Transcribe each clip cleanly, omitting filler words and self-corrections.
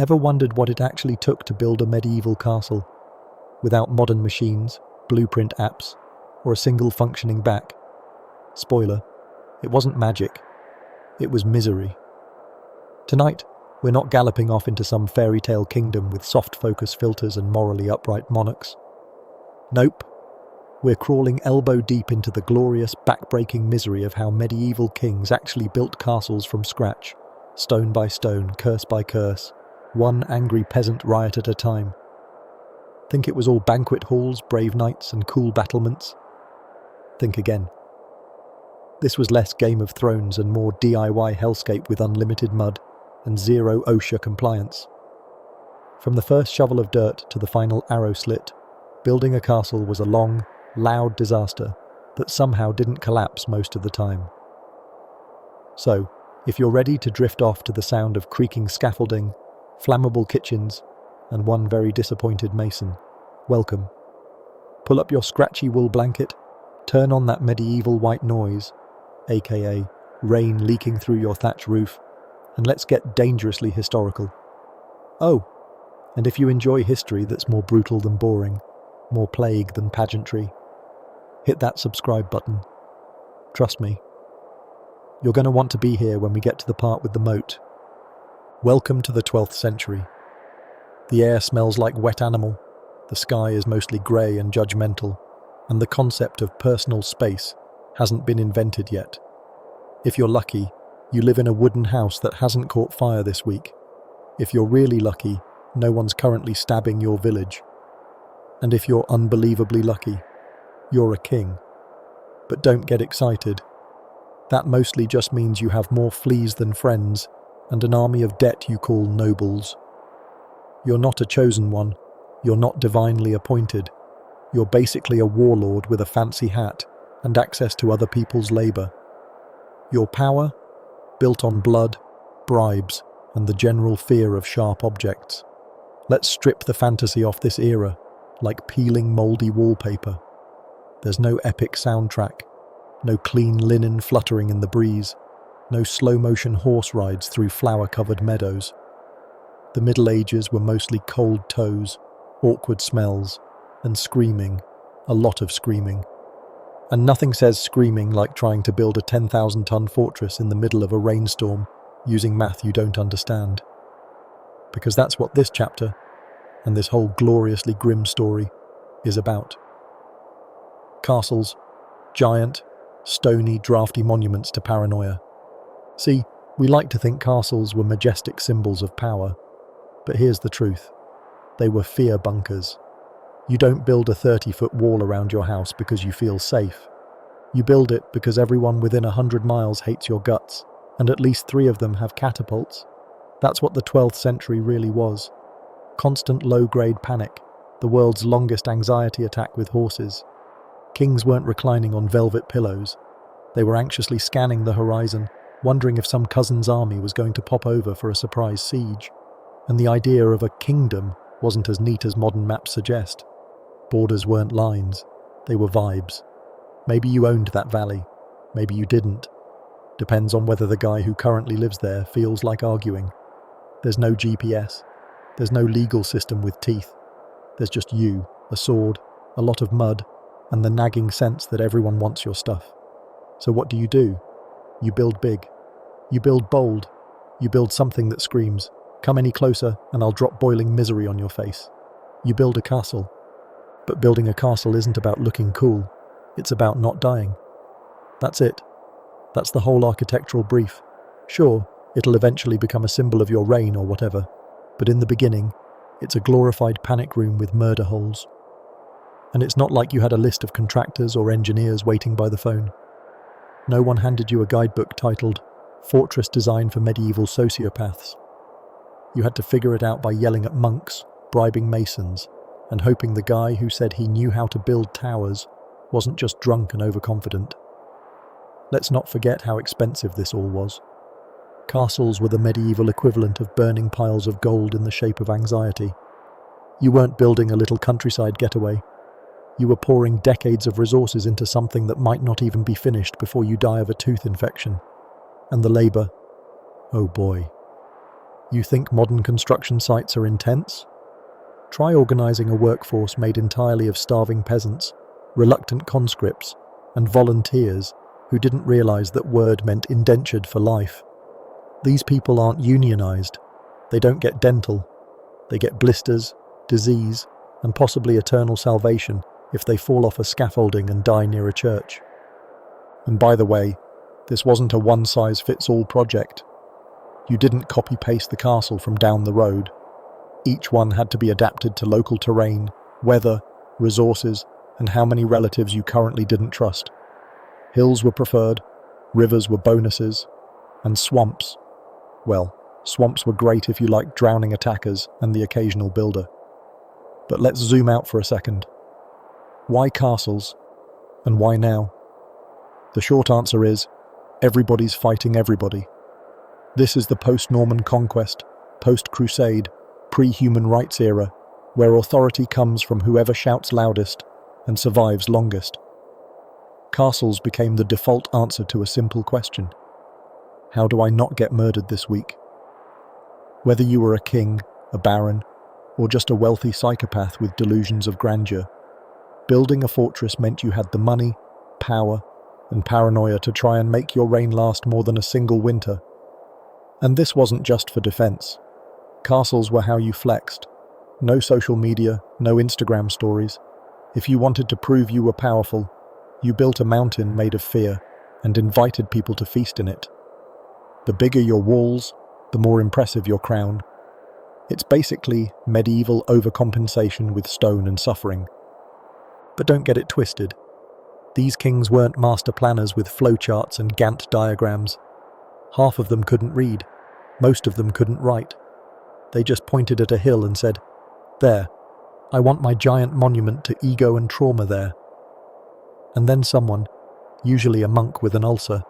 Ever wondered what it actually took to build a medieval castle? Without modern machines, blueprint apps, or a single functioning back? Spoiler, it wasn't magic. It was misery. Tonight, we're not galloping off into some fairy tale kingdom with soft focus filters and morally upright monarchs. Nope. We're crawling elbow deep into the glorious, back-breaking misery of how medieval kings actually built castles from scratch, stone by stone, curse by curse, one angry peasant riot at a time. Think it was all banquet halls, brave knights, and cool battlements? Think again. This was less Game of Thrones and more DIY hellscape with unlimited mud and zero OSHA compliance. From the first shovel of dirt to the final arrow slit, building a castle was a long, loud disaster that somehow didn't collapse most of the time. So, if you're ready to drift off to the sound of creaking scaffolding, flammable kitchens, and one very disappointed mason, welcome. Pull up your scratchy wool blanket, turn on that medieval white noise, aka rain leaking through your thatch roof, and let's get dangerously historical. Oh, and if you enjoy history that's more brutal than boring, more plague than pageantry, hit that subscribe button. Trust me, you're going to want to be here when we get to the part with the moat. Welcome to the 12th century. The air smells like wet animal, the sky is mostly grey and judgmental, and the concept of personal space hasn't been invented yet. If you're lucky, you live in a wooden house that hasn't caught fire this week. If you're really lucky, no one's currently stabbing your village. And if you're unbelievably lucky, you're a king. But don't get excited. That mostly just means you have more fleas than friends and an army of debt you call nobles. You're not a chosen one. You're not divinely appointed. You're basically a warlord with a fancy hat and access to other people's labor. Your power? Built on blood, bribes, and the general fear of sharp objects. Let's strip the fantasy off this era, like peeling mouldy wallpaper. There's no epic soundtrack, no clean linen fluttering in the breeze, no slow-motion horse rides through flower-covered meadows. The Middle Ages were mostly cold toes, awkward smells, and screaming, a lot of screaming. And nothing says screaming like trying to build a 10,000-ton fortress in the middle of a rainstorm using math you don't understand. Because that's what this chapter, and this whole gloriously grim story, is about. Castles, giant, stony, drafty monuments to paranoia. See, we like to think castles were majestic symbols of power, but here's the truth. They were fear bunkers. You don't build a 30-foot wall around your house because you feel safe. You build it because everyone within 100 miles hates your guts, and at least 3 of them have catapults. That's what the 12th century really was. Constant low-grade panic, the world's longest anxiety attack with horses. Kings weren't reclining on velvet pillows. They were anxiously scanning the horizon, wondering if some cousin's army was going to pop over for a surprise siege. And the idea of a kingdom wasn't as neat as modern maps suggest. Borders weren't lines, they were vibes. Maybe you owned that valley, maybe you didn't. Depends on whether the guy who currently lives there feels like arguing. There's no GPS, there's no legal system with teeth. There's just you, a sword, a lot of mud, and the nagging sense that everyone wants your stuff. So what do? You build big. You build bold. You build something that screams, "Come any closer and I'll drop boiling misery on your face." You build a castle. But building a castle isn't about looking cool. It's about not dying. That's it. That's the whole architectural brief. Sure, it'll eventually become a symbol of your reign or whatever, but in the beginning, it's a glorified panic room with murder holes. And it's not like you had a list of contractors or engineers waiting by the phone. No one handed you a guidebook titled Fortress Design for Medieval Sociopaths. You had to figure it out by yelling at monks, bribing masons, and hoping the guy who said he knew how to build towers wasn't just drunk and overconfident. Let's not forget how expensive this all was. Castles were the medieval equivalent of burning piles of gold in the shape of anxiety. You weren't building a little countryside getaway. You were pouring decades of resources into something that might not even be finished before you die of a tooth infection. And the labour, oh boy. You think modern construction sites are intense? Try organising a workforce made entirely of starving peasants, reluctant conscripts, and volunteers who didn't realise that word meant indentured for life. These people aren't unionised. They don't get dental. They get blisters, disease, and possibly eternal salvation if they fall off a scaffolding and die near a church. And by the way, this wasn't a one-size-fits-all project. You didn't copy-paste the castle from down the road. Each one had to be adapted to local terrain, weather, resources, and how many relatives you currently didn't trust. Hills were preferred, rivers were bonuses, and swamps, well, swamps were great if you liked drowning attackers and the occasional builder. But let's zoom out for a second. Why castles? And why now? The short answer is, everybody's fighting everybody. This is the post-Norman conquest, post-Crusade, pre-human rights era, where authority comes from whoever shouts loudest and survives longest. Castles became the default answer to a simple question. How do I not get murdered this week? Whether you were a king, a baron, or just a wealthy psychopath with delusions of grandeur, building a fortress meant you had the money, power, and paranoia to try and make your reign last more than a single winter. And this wasn't just for defense. Castles were how you flexed. No social media, no Instagram stories. If you wanted to prove you were powerful, you built a mountain made of fear and invited people to feast in it. The bigger your walls, the more impressive your crown. It's basically medieval overcompensation with stone and suffering. But don't get it twisted. These kings weren't master planners with flowcharts and Gantt diagrams. Half of them couldn't read. Most of them couldn't write. They just pointed at a hill and said, "There, I want my giant monument to ego and trauma there." And then someone, usually a monk with an ulcer,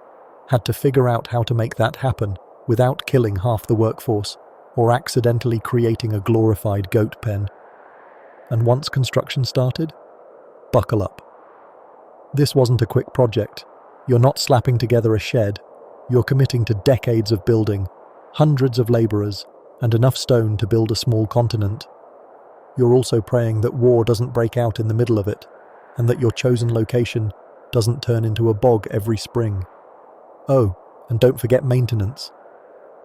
had to figure out how to make that happen without killing half the workforce or accidentally creating a glorified goat pen. And once construction started, buckle up. This wasn't a quick project. You're not slapping together a shed. You're committing to decades of building, hundreds of labourers, and enough stone to build a small continent. You're also praying that war doesn't break out in the middle of it, and that your chosen location doesn't turn into a bog every spring. Oh, and don't forget maintenance.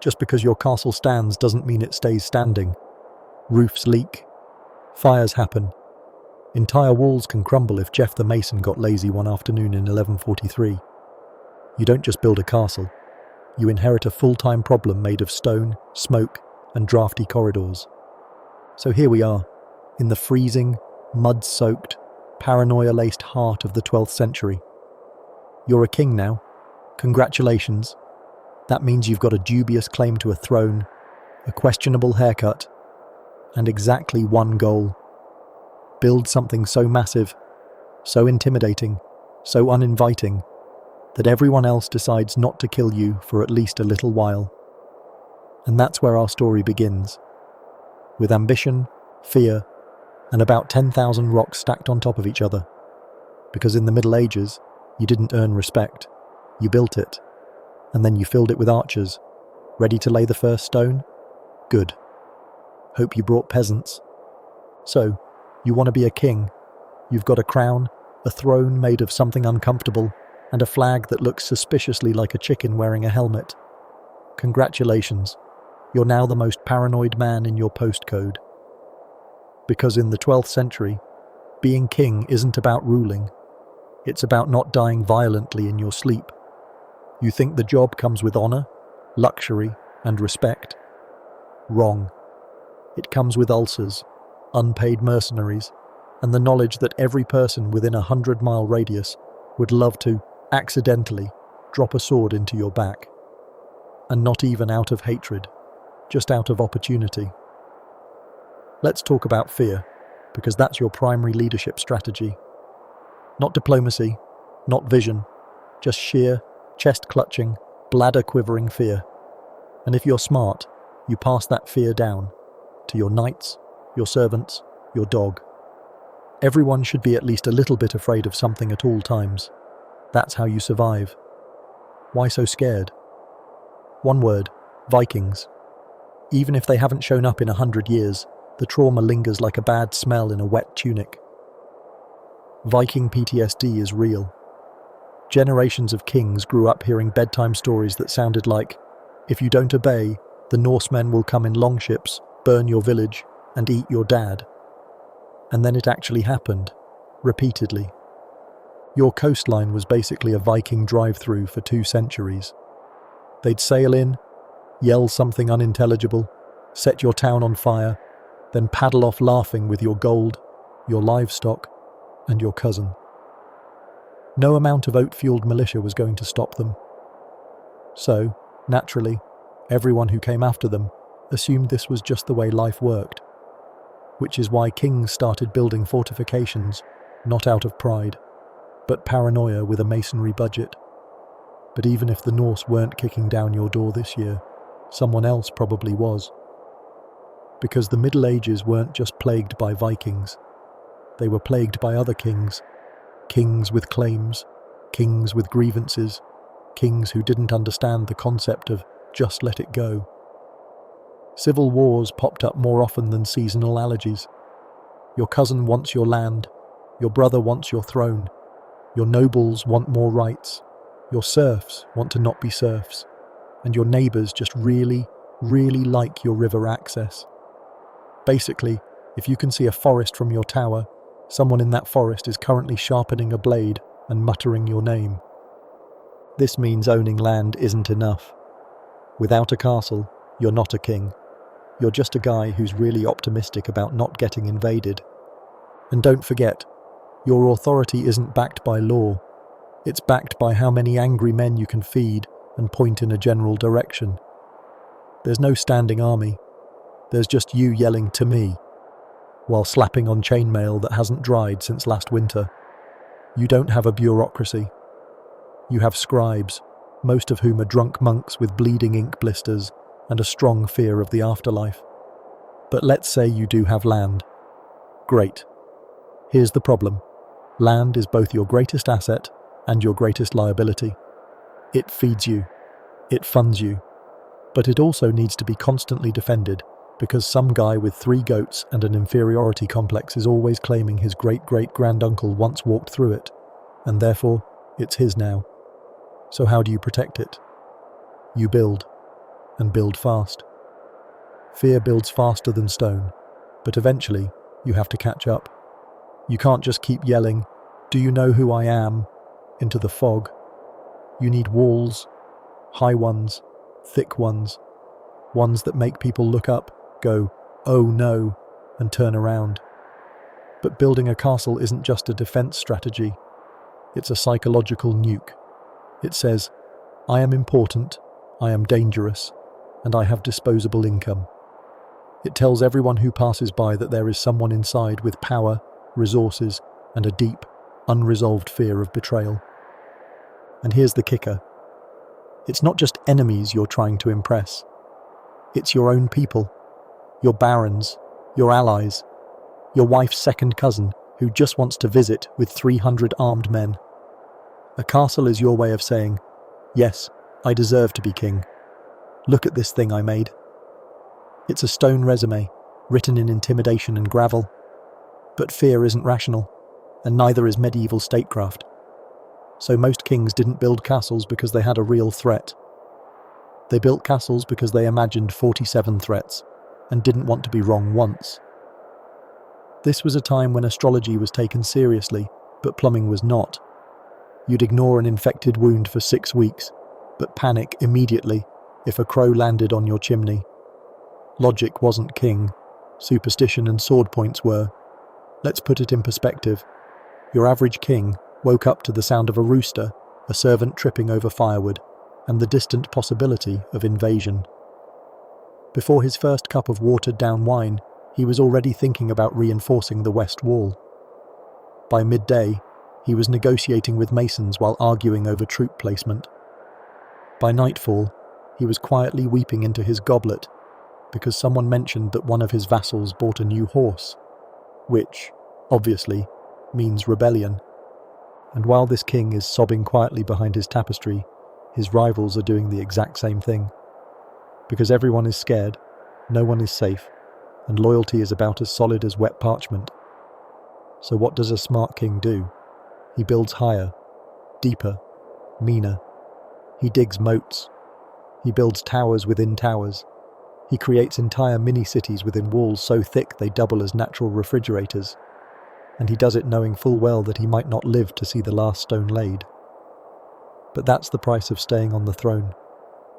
Just because your castle stands doesn't mean it stays standing. Roofs leak. Fires happen. Entire walls can crumble if Jeff the Mason got lazy one afternoon in 1143. You don't just build a castle. You inherit a full-time problem made of stone, smoke, and drafty corridors. So here we are, in the freezing, mud-soaked, paranoia-laced heart of the 12th century. You're a king now. Congratulations. That means you've got a dubious claim to a throne, a questionable haircut, and exactly one goal. Build something so massive, so intimidating, so uninviting, that everyone else decides not to kill you for at least a little while. And that's where our story begins. With ambition, fear, and about 10,000 rocks stacked on top of each other. Because in the Middle Ages, you didn't earn respect. You built it. And then you filled it with archers. Ready to lay the first stone? Good. Hope you brought peasants. So, you want to be a king. You've got a crown, a throne made of something uncomfortable, and a flag that looks suspiciously like a chicken wearing a helmet. Congratulations. You're now the most paranoid man in your postcode. Because in the 12th century, being king isn't about ruling. It's about not dying violently in your sleep. You think the job comes with honor, luxury, and respect? Wrong. It comes with ulcers, unpaid mercenaries, and the knowledge that every person within a 100-mile radius would love to, accidentally, drop a sword into your back. And not even out of hatred, just out of opportunity. Let's talk about fear, because that's your primary leadership strategy. Not diplomacy, not vision, just sheer, chest-clutching, bladder-quivering fear. And if you're smart, you pass that fear down to your knights, your servants, your dog. Everyone should be at least a little bit afraid of something at all times. That's how you survive. Why so scared? One word: Vikings. Even if they haven't shown up in 100 years, the trauma lingers like a bad smell in a wet tunic. Viking PTSD is real. Generations of kings grew up hearing bedtime stories that sounded like, if you don't obey, the Norsemen will come in longships, burn your village, and eat your dad. And then it actually happened, repeatedly. Your coastline was basically a Viking drive-through for 2 centuries. They'd sail in, yell something unintelligible, set your town on fire, then paddle off laughing with your gold, your livestock, and your cousin. No amount of oat-fueled militia was going to stop them. So, naturally, everyone who came after them assumed this was just the way life worked. Which is why kings started building fortifications, not out of pride, but paranoia with a masonry budget. But even if the Norse weren't kicking down your door this year, someone else probably was. Because the Middle Ages weren't just plagued by Vikings. They were plagued by other kings. Kings with claims, kings with grievances, kings who didn't understand the concept of just let it go. Civil wars popped up more often than seasonal allergies. Your cousin wants your land, your brother wants your throne, your nobles want more rights, your serfs want to not be serfs, and your neighbours just really, really like your river access. Basically, if you can see a forest from your tower, someone in that forest is currently sharpening a blade and muttering your name. This means owning land isn't enough. Without a castle, you're not a king. You're just a guy who's really optimistic about not getting invaded. And don't forget, your authority isn't backed by law. It's backed by how many angry men you can feed and point in a general direction. There's no standing army. There's just you yelling to me, while slapping on chainmail that hasn't dried since last winter. You don't have a bureaucracy. You have scribes, most of whom are drunk monks with bleeding ink blisters and a strong fear of the afterlife. But let's say you do have land. Great. Here's the problem. Land is both your greatest asset and your greatest liability. It feeds you. It funds you. But it also needs to be constantly defended, because some guy with 3 goats and an inferiority complex is always claiming his great-great-granduncle once walked through it, and therefore, it's his now. So how do you protect it? You build, and build fast. Fear builds faster than stone, but eventually, you have to catch up. You can't just keep yelling, "Do you know who I am?" into the fog. You need walls, high ones, thick ones that make people look up, go, "Oh no," and turn around. But building a castle isn't just a defense strategy. It's a psychological nuke. It says, I am important, I am dangerous, and I have disposable income. It tells everyone who passes by that there is someone inside with power, resources, and a deep, unresolved fear of betrayal. And here's the kicker. It's not just enemies you're trying to impress. It's your own people. Your barons, your allies, your wife's second cousin who just wants to visit with 300 armed men. A castle is your way of saying, yes, I deserve to be king. Look at this thing I made. It's a stone resume, written in intimidation and gravel. But fear isn't rational, and neither is medieval statecraft. So most kings didn't build castles because they had a real threat. They built castles because they imagined 47 threats, and didn't want to be wrong once. This was a time when astrology was taken seriously, but plumbing was not. You'd ignore an infected wound for 6 weeks, but panic immediately if a crow landed on your chimney. Logic wasn't king. Superstition and sword points were. Let's put it in perspective. Your average king woke up to the sound of a rooster, a servant tripping over firewood, and the distant possibility of invasion. Before his first cup of watered-down wine, he was already thinking about reinforcing the west wall. By midday, he was negotiating with masons while arguing over troop placement. By nightfall, he was quietly weeping into his goblet because someone mentioned that one of his vassals bought a new horse, which, obviously, means rebellion. And while this king is sobbing quietly behind his tapestry, his rivals are doing the exact same thing. Because everyone is scared, No one is safe, and loyalty is about as solid as wet parchment. So what does a smart king do? He builds higher, deeper, meaner. He digs moats. He builds towers within towers. He creates entire mini-cities within walls so thick they double as natural refrigerators. And he does it knowing full well that he might not live to see the last stone laid. But that's the price of staying on the throne.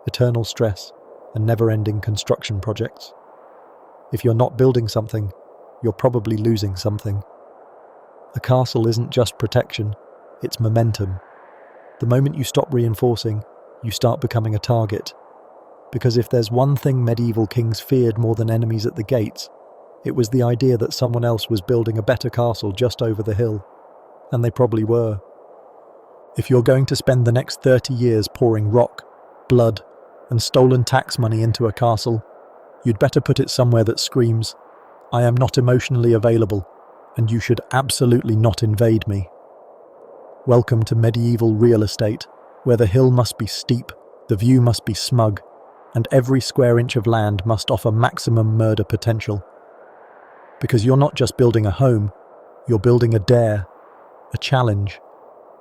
Eternal stress and never-ending construction projects. If you're not building something, you're probably losing something. A castle isn't just protection, it's momentum. The moment you stop reinforcing, you start becoming a target. Because if there's one thing medieval kings feared more than enemies at the gates, it was the idea that someone else was building a better castle just over the hill. And they probably were. If you're going to spend the next 30 years pouring rock, blood, and stolen tax money into a castle, you'd better put it somewhere that screams, "I am not emotionally available, and you should absolutely not invade me." Welcome to medieval real estate, where the hill must be steep, the view must be smug, and every square inch of land must offer maximum murder potential. Because you're not just building a home, you're building a dare, a challenge,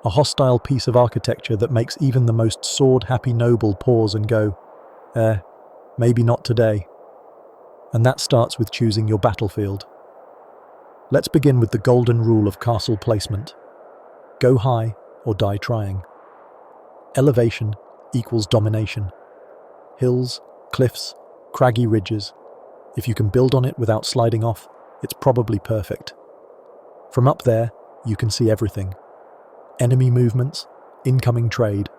a hostile piece of architecture that makes even the most sword-happy noble pause and go, maybe not today. And that starts with choosing your battlefield. Let's begin with the golden rule of castle placement. Go high or die trying. Elevation equals domination. Hills, cliffs, craggy ridges. If you can build on it without sliding off, it's probably perfect. From up there, you can see everything. Enemy movements, incoming trade,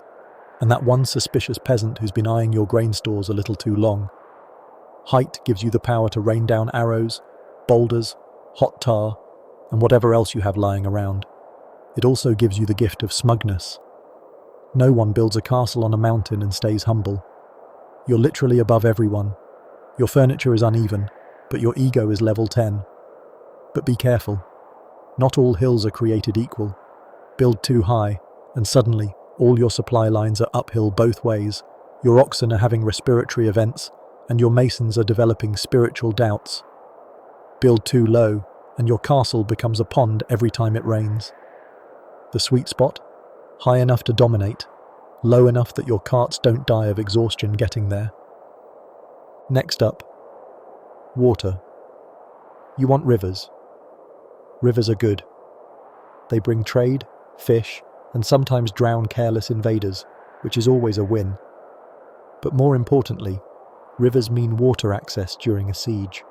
and that one suspicious peasant who's been eyeing your grain stores a little too long. Height gives you the power to rain down arrows, boulders, hot tar, and whatever else you have lying around. It also gives you the gift of smugness. No one builds a castle on a mountain and stays humble. You're literally above everyone. Your furniture is uneven, but your ego is level 10. But be careful. Not all hills are created equal. Build too high, and suddenly all your supply lines are uphill both ways. Your oxen are having respiratory events, and your masons are developing spiritual doubts. Build too low, and your castle becomes a pond every time it rains. The sweet spot? High enough to dominate, low enough that your carts don't die of exhaustion getting there. Next up, water. You want rivers. Rivers are good. They bring trade, fish, and sometimes drown careless invaders, which is always a win. But more importantly, rivers mean water access during a siege.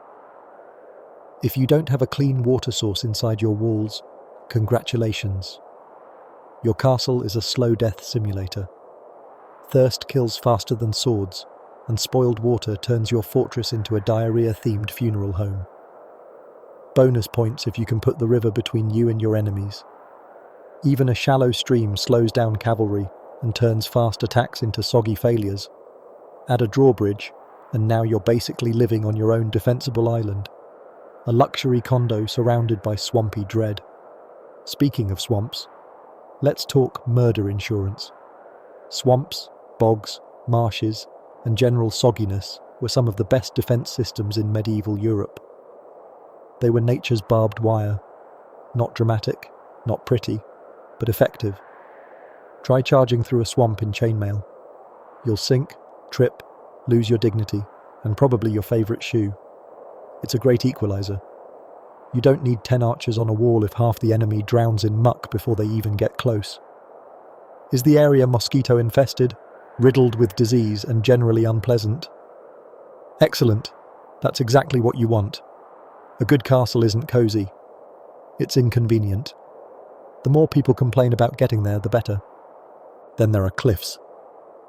If you don't have a clean water source inside your walls, congratulations. Your castle is a slow death simulator. Thirst kills faster than swords, and spoiled water turns your fortress into a diarrhea-themed funeral home. Bonus points if you can put the river between you and your enemies. Even a shallow stream slows down cavalry and turns fast attacks into soggy failures. Add a drawbridge, and now you're basically living on your own defensible island. A luxury condo surrounded by swampy dread. Speaking of swamps, let's talk murder insurance. Swamps, bogs, marshes, and general sogginess were some of the best defense systems in medieval Europe. They were nature's barbed wire. Not dramatic, not pretty, but effective. Try charging through a swamp in chainmail. You'll sink, trip, lose your dignity, and probably your favourite shoe. It's a great equalizer. You don't need 10 archers on a wall if half the enemy drowns in muck before they even get close. Is the area mosquito-infested, riddled with disease and generally unpleasant? Excellent. That's exactly what you want. A good castle isn't cosy. It's inconvenient. The more people complain about getting there, the better. Then there are cliffs.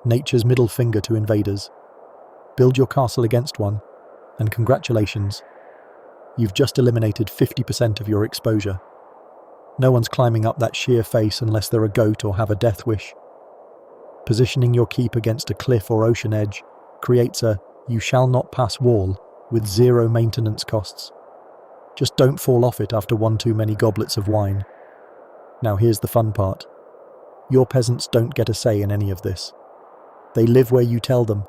Nature's middle finger to invaders. Build your castle against one, and congratulations. You've just eliminated 50% of your exposure. No one's climbing up that sheer face unless they're a goat or have a death wish. Positioning your keep against a cliff or ocean edge creates a "you shall not pass" wall with zero maintenance costs. Just don't fall off it after one too many goblets of wine. Now here's the fun part. Your peasants don't get a say in any of this. They live where you tell them.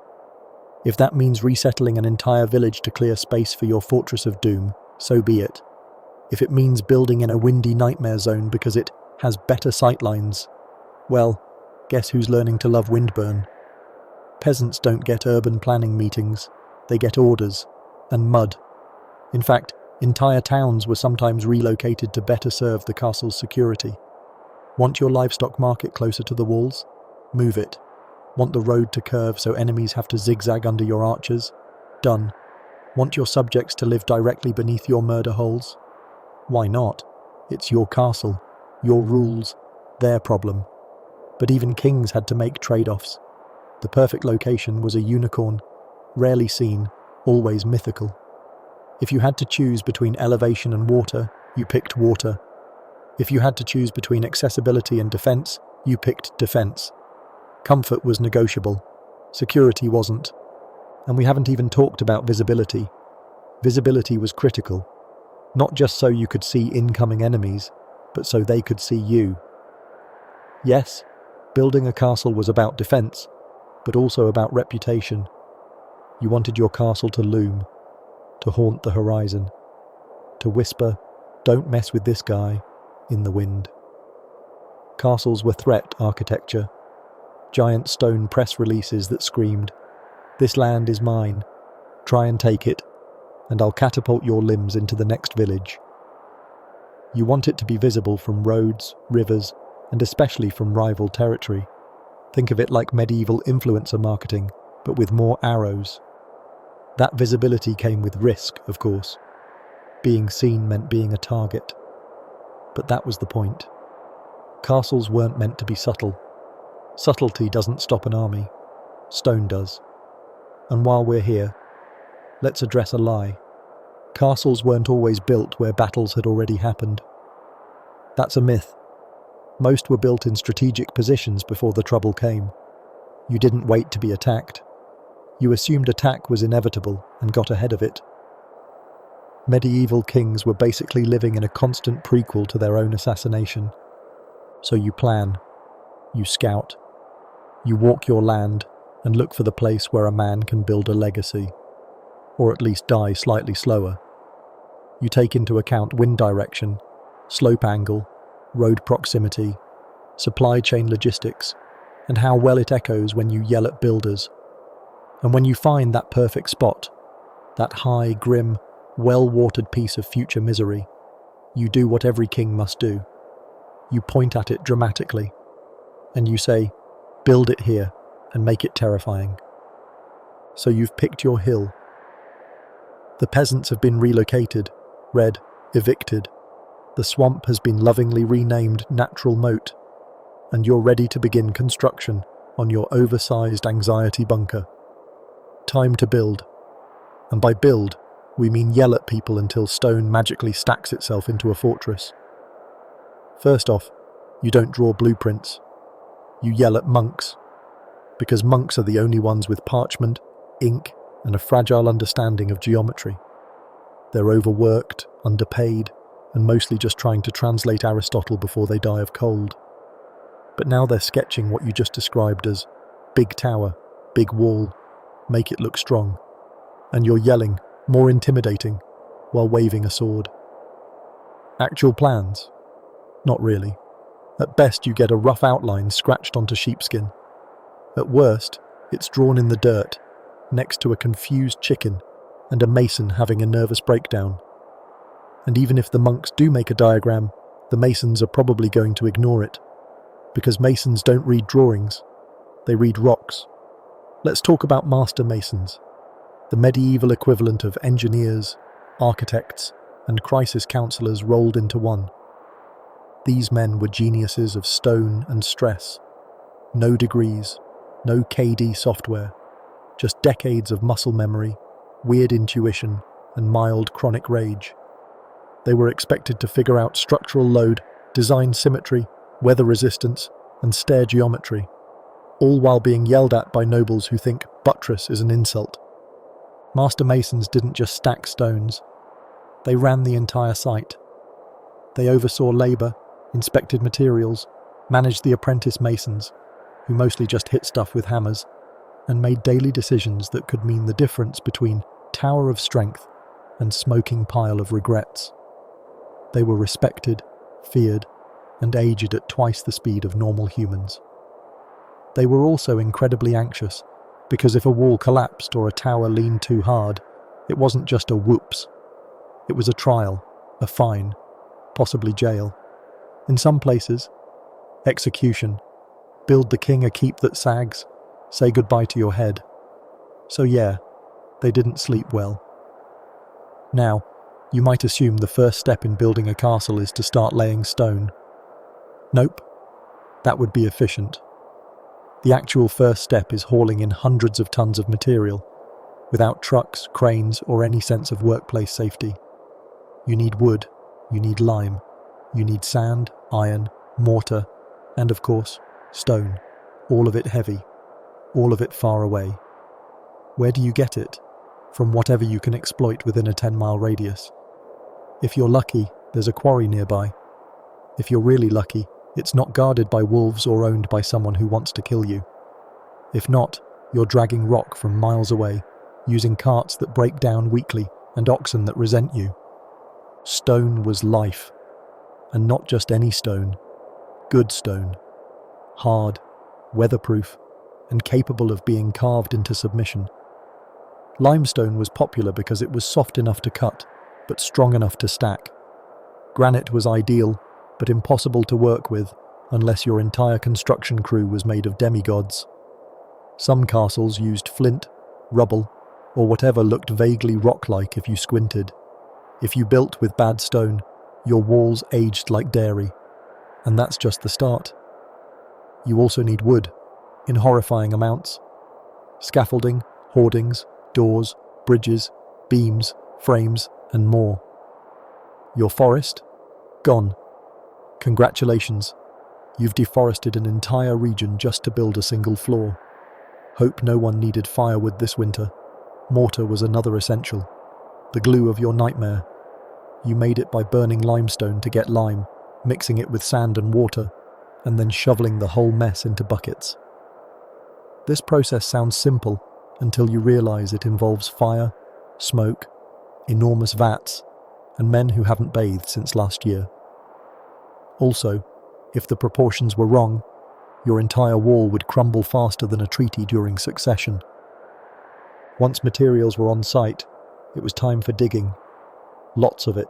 If that means resettling an entire village to clear space for your fortress of doom, so be it. If it means building in a windy nightmare zone because it has better sightlines, well, guess who's learning to love windburn? Peasants don't get urban planning meetings, they get orders and mud. In fact, entire towns were sometimes relocated to better serve the castle's security. Want your livestock market closer to the walls? Move it. Want the road to curve so enemies have to zigzag under your archers? Done. Want your subjects to live directly beneath your murder holes? Why not? It's your castle, your rules, their problem. But even kings had to make trade-offs. The perfect location was a unicorn, rarely seen, always mythical. If you had to choose between elevation and water, you picked water. If you had to choose between accessibility and defense, you picked defense. Comfort was negotiable. Security wasn't. And we haven't even talked about visibility. Visibility was critical. Not just so you could see incoming enemies, but so they could see you. Yes, building a castle was about defense, but also about reputation. You wanted your castle to loom, to haunt the horizon, to whisper, "Don't mess with this guy," in the wind. Castles were threat architecture, giant stone press releases that screamed, "This land is mine, try and take it, and I'll catapult your limbs into the next village." You want it to be visible from roads, rivers, and especially from rival territory. Think of it like medieval influencer marketing, but with more arrows. That visibility came with risk, of course. Being seen meant being a target. But that was the point. Castles weren't meant to be subtle. Subtlety doesn't stop an army. Stone does. And while we're here, let's address a lie. Castles weren't always built where battles had already happened. That's a myth. Most were built in strategic positions before the trouble came. You didn't wait to be attacked. You assumed attack was inevitable and got ahead of it. Medieval kings were basically living in a constant prequel to their own assassination. So you plan, you scout, you walk your land and look for the place where a man can build a legacy, or at least die slightly slower. You take into account wind direction, slope angle, road proximity, supply chain logistics, and how well it echoes when you yell at builders. And when you find that perfect spot, that high, grim, well-watered piece of future misery, you do what every king must do. You point at it dramatically, and you say, "Build it here, and make it terrifying." So you've picked your hill. The peasants have been relocated, read, evicted. The swamp has been lovingly renamed Natural Moat, and you're ready to begin construction on your oversized anxiety bunker. Time to build. And by build, we mean yell at people until stone magically stacks itself into a fortress. First off, you don't draw blueprints. You yell at monks, because monks are the only ones with parchment, ink, and a fragile understanding of geometry. They're overworked, underpaid, and mostly just trying to translate Aristotle before they die of cold. But now they're sketching what you just described as big tower, big wall, make it look strong. And you're yelling, more intimidating, while waving a sword. Actual plans? Not really. At best, you get a rough outline scratched onto sheepskin. At worst, it's drawn in the dirt, next to a confused chicken and a mason having a nervous breakdown. And even if the monks do make a diagram, the masons are probably going to ignore it, because masons don't read drawings, they read rocks. Let's talk about master masons, the medieval equivalent of engineers, architects, and crisis counselors rolled into one. These men were geniuses of stone and stress. No degrees, no KD software, just decades of muscle memory, weird intuition, and mild chronic rage. They were expected to figure out structural load, design symmetry, weather resistance, and stair geometry, all while being yelled at by nobles who think buttress is an insult. Master masons didn't just stack stones. They ran the entire site. They oversaw labour, inspected materials, managed the apprentice masons, who mostly just hit stuff with hammers, and made daily decisions that could mean the difference between tower of strength and smoking pile of regrets. They were respected, feared, and aged at twice the speed of normal humans. They were also incredibly anxious, because if a wall collapsed or a tower leaned too hard, it wasn't just a whoops. It was a trial, a fine, possibly jail. In some places, execution. Build the king a keep that sags, say goodbye to your head. So yeah, they didn't sleep well. Now, you might assume the first step in building a castle is to start laying stone. Nope, that would be efficient. The actual first step is hauling in hundreds of tons of material, without trucks, cranes, or any sense of workplace safety. You need wood, you need lime, you need sand, iron, mortar, and of course, stone. All of it heavy, all of it far away. Where do you get it? From whatever you can exploit within a 10-mile radius. If you're lucky, there's a quarry nearby. If you're really lucky, it's not guarded by wolves or owned by someone who wants to kill you. If not, you're dragging rock from miles away, using carts that break down weekly and oxen that resent you. Stone was life. And not just any stone. Good stone. Hard, weatherproof, and capable of being carved into submission. Limestone was popular because it was soft enough to cut, but strong enough to stack. Granite was ideal, but impossible to work with unless your entire construction crew was made of demigods. Some castles used flint, rubble, or whatever looked vaguely rock-like if you squinted. If you built with bad stone, your walls aged like dairy. And that's just the start. You also need wood, in horrifying amounts. Scaffolding, hoardings, doors, bridges, beams, frames, and more. Your forest? Gone. Congratulations. You've deforested an entire region just to build a single floor. Hope no one needed firewood this winter. Mortar was another essential. The glue of your nightmare. You made it by burning limestone to get lime, mixing it with sand and water, and then shoveling the whole mess into buckets. This process sounds simple until you realize it involves fire, smoke, enormous vats, and men who haven't bathed since last year. Also, if the proportions were wrong, your entire wall would crumble faster than a treaty during succession. Once materials were on site, it was time for digging. Lots of it.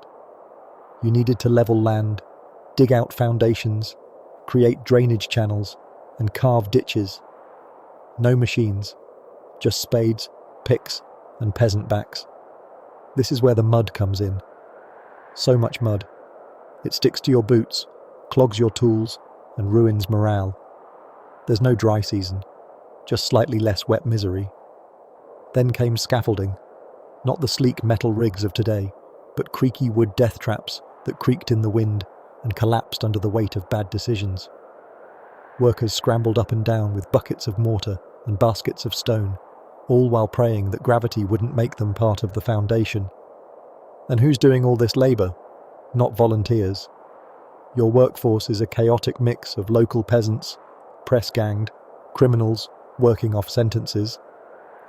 You needed to level land, dig out foundations, create drainage channels, and carve ditches. No machines, just spades, picks, and peasant backs. This is where the mud comes in. So much mud. It sticks to your boots, clogs your tools, and ruins morale. There's no dry season, just slightly less wet misery. Then came scaffolding, not the sleek metal rigs of today, but creaky wood death traps that creaked in the wind and collapsed under the weight of bad decisions. Workers scrambled up and down with buckets of mortar and baskets of stone, all while praying that gravity wouldn't make them part of the foundation. And who's doing all this labour? Not volunteers. Your workforce is a chaotic mix of local peasants, press-ganged, criminals working off sentences,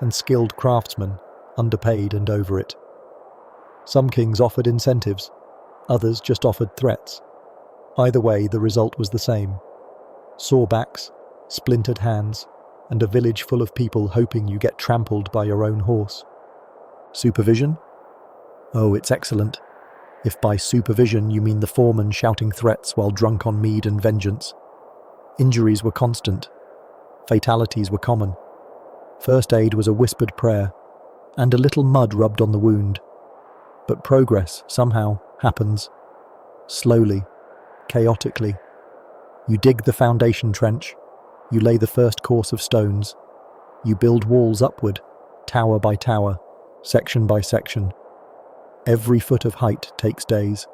and skilled craftsmen, underpaid and over it. Some kings offered incentives, others just offered threats. Either way, the result was the same. Sore backs, splintered hands, and a village full of people hoping you get trampled by your own horse. Supervision? Oh, it's excellent. If by supervision you mean the foreman shouting threats while drunk on mead and vengeance. Injuries were constant. Fatalities were common. First aid was a whispered prayer, and a little mud rubbed on the wound. But progress, somehow, happens. Slowly, chaotically. You dig the foundation trench, you lay the first course of stones, you build walls upward, tower by tower, section by section. Every foot of height takes days.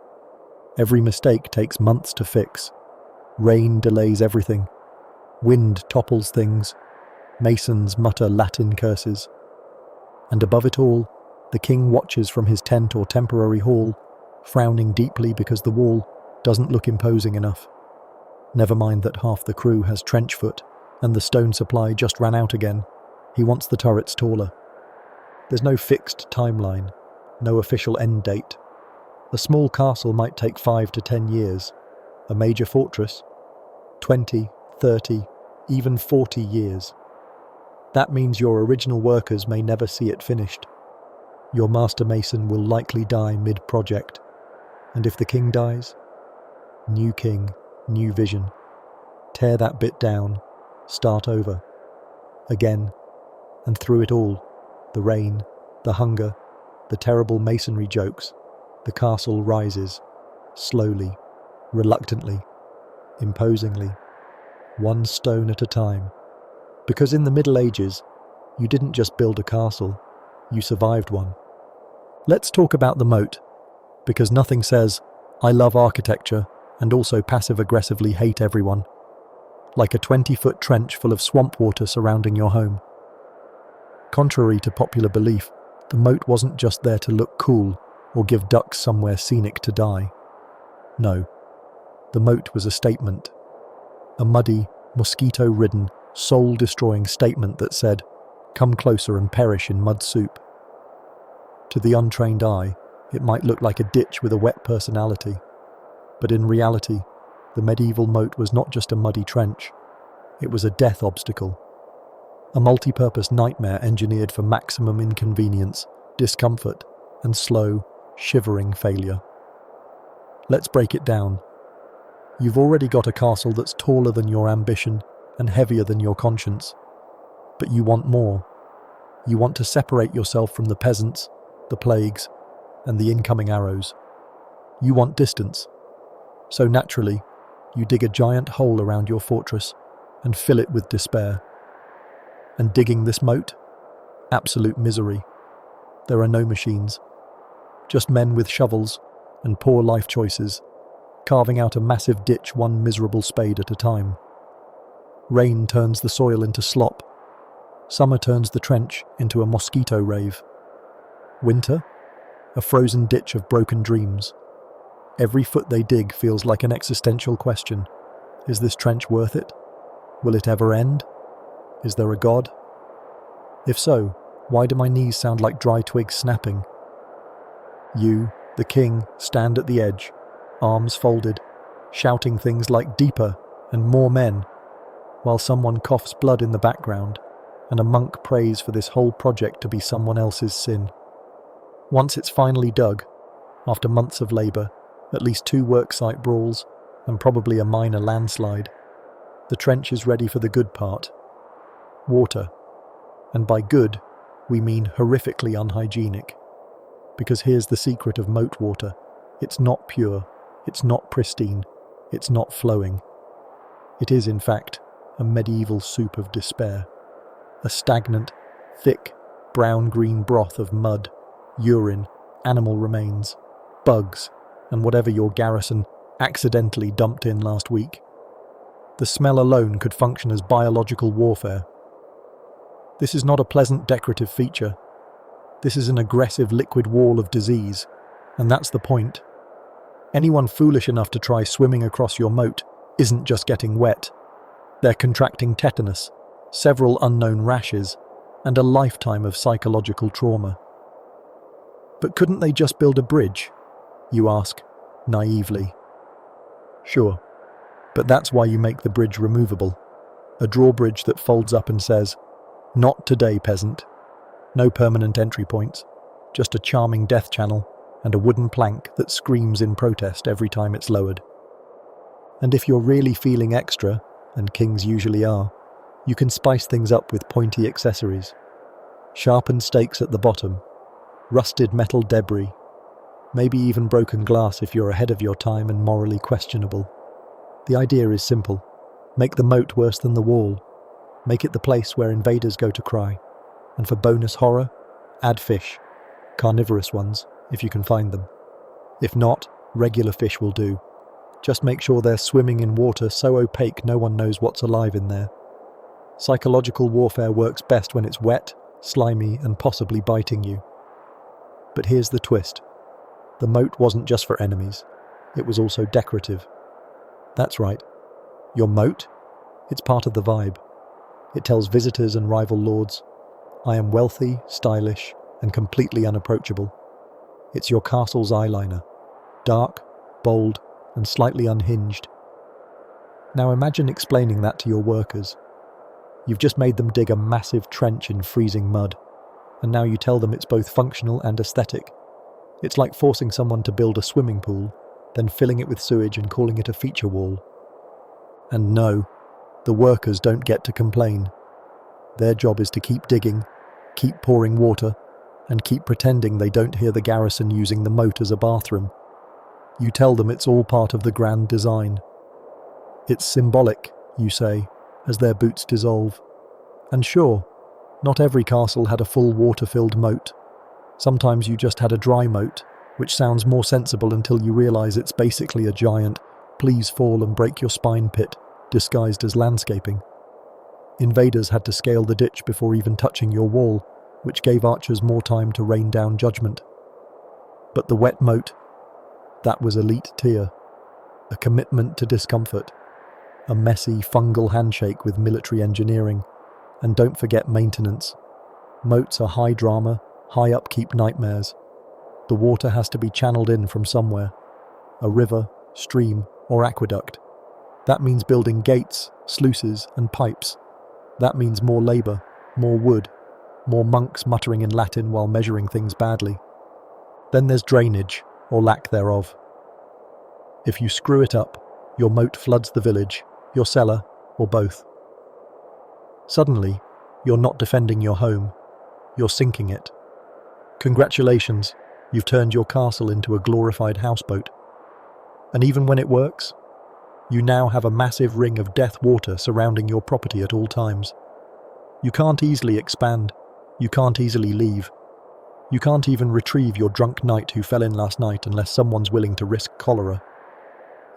Every mistake takes months to fix. Rain delays everything. Wind topples things. Masons mutter Latin curses. And above it all, the king watches from his tent or temporary hall, frowning deeply because the wall doesn't look imposing enough. Never mind that half the crew has trench foot, and the stone supply just ran out again. He wants the turrets taller. There's no fixed timeline, no official end date. A small castle might take 5 to 10 years. A major fortress, 20, 30, even 40 years. That means your original workers may never see it finished. Your master mason will likely die mid-project. And if the king dies? New king, new vision. Tear that bit down, start over. Again, and through it all, the rain, the hunger, the terrible masonry jokes, the castle rises, slowly, reluctantly, imposingly, one stone at a time. Because in the Middle Ages, you didn't just build a castle, you survived one. Let's talk about the moat, because nothing says, I love architecture and also passive-aggressively hate everyone, like a 20-foot trench full of swamp water surrounding your home. Contrary to popular belief, the moat wasn't just there to look cool or give ducks somewhere scenic to die. No, the moat was a statement. A muddy, mosquito-ridden, soul-destroying statement that said, come closer and perish in mud soup. To the untrained eye, it might look like a ditch with a wet personality. But in reality, the medieval moat was not just a muddy trench. It was a death obstacle. A multi-purpose nightmare engineered for maximum inconvenience, discomfort, and slow, shivering failure. Let's break it down. You've already got a castle that's taller than your ambition and heavier than your conscience. But you want more. You want to separate yourself from the peasants, the plagues, and the incoming arrows. You want distance. So naturally, you dig a giant hole around your fortress and fill it with despair. And digging this moat? Absolute misery. There are no machines. Just men with shovels and poor life choices, carving out a massive ditch one miserable spade at a time. Rain turns the soil into slop. Summer turns the trench into a mosquito rave. Winter? A frozen ditch of broken dreams. Every foot they dig feels like an existential question. Is this trench worth it? Will it ever end? Is there a God? If so, why do my knees sound like dry twigs snapping? You, the king, stand at the edge, arms folded, shouting things like deeper and more men, while someone coughs blood in the background, and a monk prays for this whole project to be someone else's sin. Once it's finally dug, after months of labour, at least 2 worksite brawls, and probably a minor landslide, the trench is ready for the good part. Water. And by good, we mean horrifically unhygienic. Because here's the secret of moat water. It's not pure, it's not pristine, it's not flowing. It is, in fact, a medieval soup of despair. A stagnant, thick, brown-green broth of mud, urine, animal remains, bugs, and whatever your garrison accidentally dumped in last week. The smell alone could function as biological warfare. This is not a pleasant decorative feature. This is an aggressive liquid wall of disease, and that's the point. Anyone foolish enough to try swimming across your moat isn't just getting wet. They're contracting tetanus, several unknown rashes, and a lifetime of psychological trauma. But couldn't they just build a bridge? You ask, naively. Sure, but that's why you make the bridge removable. A drawbridge that folds up and says, "Not today, peasant." No permanent entry points, just a charming death channel and a wooden plank that screams in protest every time it's lowered. And if you're really feeling extra, and kings usually are, you can spice things up with pointy accessories. Sharpened stakes at the bottom, rusted metal debris, maybe even broken glass if you're ahead of your time and morally questionable. The idea is simple. Make the moat worse than the wall. Make it the place where invaders go to cry. And for bonus horror, add fish. Carnivorous ones, if you can find them. If not, regular fish will do. Just make sure they're swimming in water so opaque no one knows what's alive in there. Psychological warfare works best when it's wet, slimy, and possibly biting you. But here's the twist. The moat wasn't just for enemies. It was also decorative. That's right. Your moat? It's part of the vibe. It tells visitors and rival lords, I am wealthy, stylish, and completely unapproachable. It's your castle's eyeliner. Dark, bold, and slightly unhinged. Now imagine explaining that to your workers. You've just made them dig a massive trench in freezing mud, and now you tell them it's both functional and aesthetic. It's like forcing someone to build a swimming pool, then filling it with sewage and calling it a feature wall. And no, the workers don't get to complain. Their job is to keep digging, keep pouring water, and keep pretending they don't hear the garrison using the moat as a bathroom. You tell them it's all part of the grand design. It's symbolic, you say, as their boots dissolve. And sure, not every castle had a full water-filled moat. Sometimes you just had a dry moat, which sounds more sensible until you realize it's basically a giant please fall and break your spine pit, disguised as landscaping. Invaders had to scale the ditch before even touching your wall, which gave archers more time to rain down judgment. But the wet moat, that was elite tier. A commitment to discomfort. A messy, fungal handshake with military engineering. And don't forget maintenance. Moats are high drama, high upkeep nightmares. The water has to be channeled in from somewhere. A river, stream, or aqueduct. That means building gates, sluices, and pipes. That means more labour, more wood, more monks muttering in Latin while measuring things badly. Then there's drainage, or lack thereof. If you screw it up, your moat floods the village, your cellar, or both. Suddenly, you're not defending your home, you're sinking it. Congratulations, you've turned your castle into a glorified houseboat. And even when it works, you now have a massive ring of death water surrounding your property at all times. You can't easily expand, you can't easily leave. You can't even retrieve your drunk knight who fell in last night unless someone's willing to risk cholera.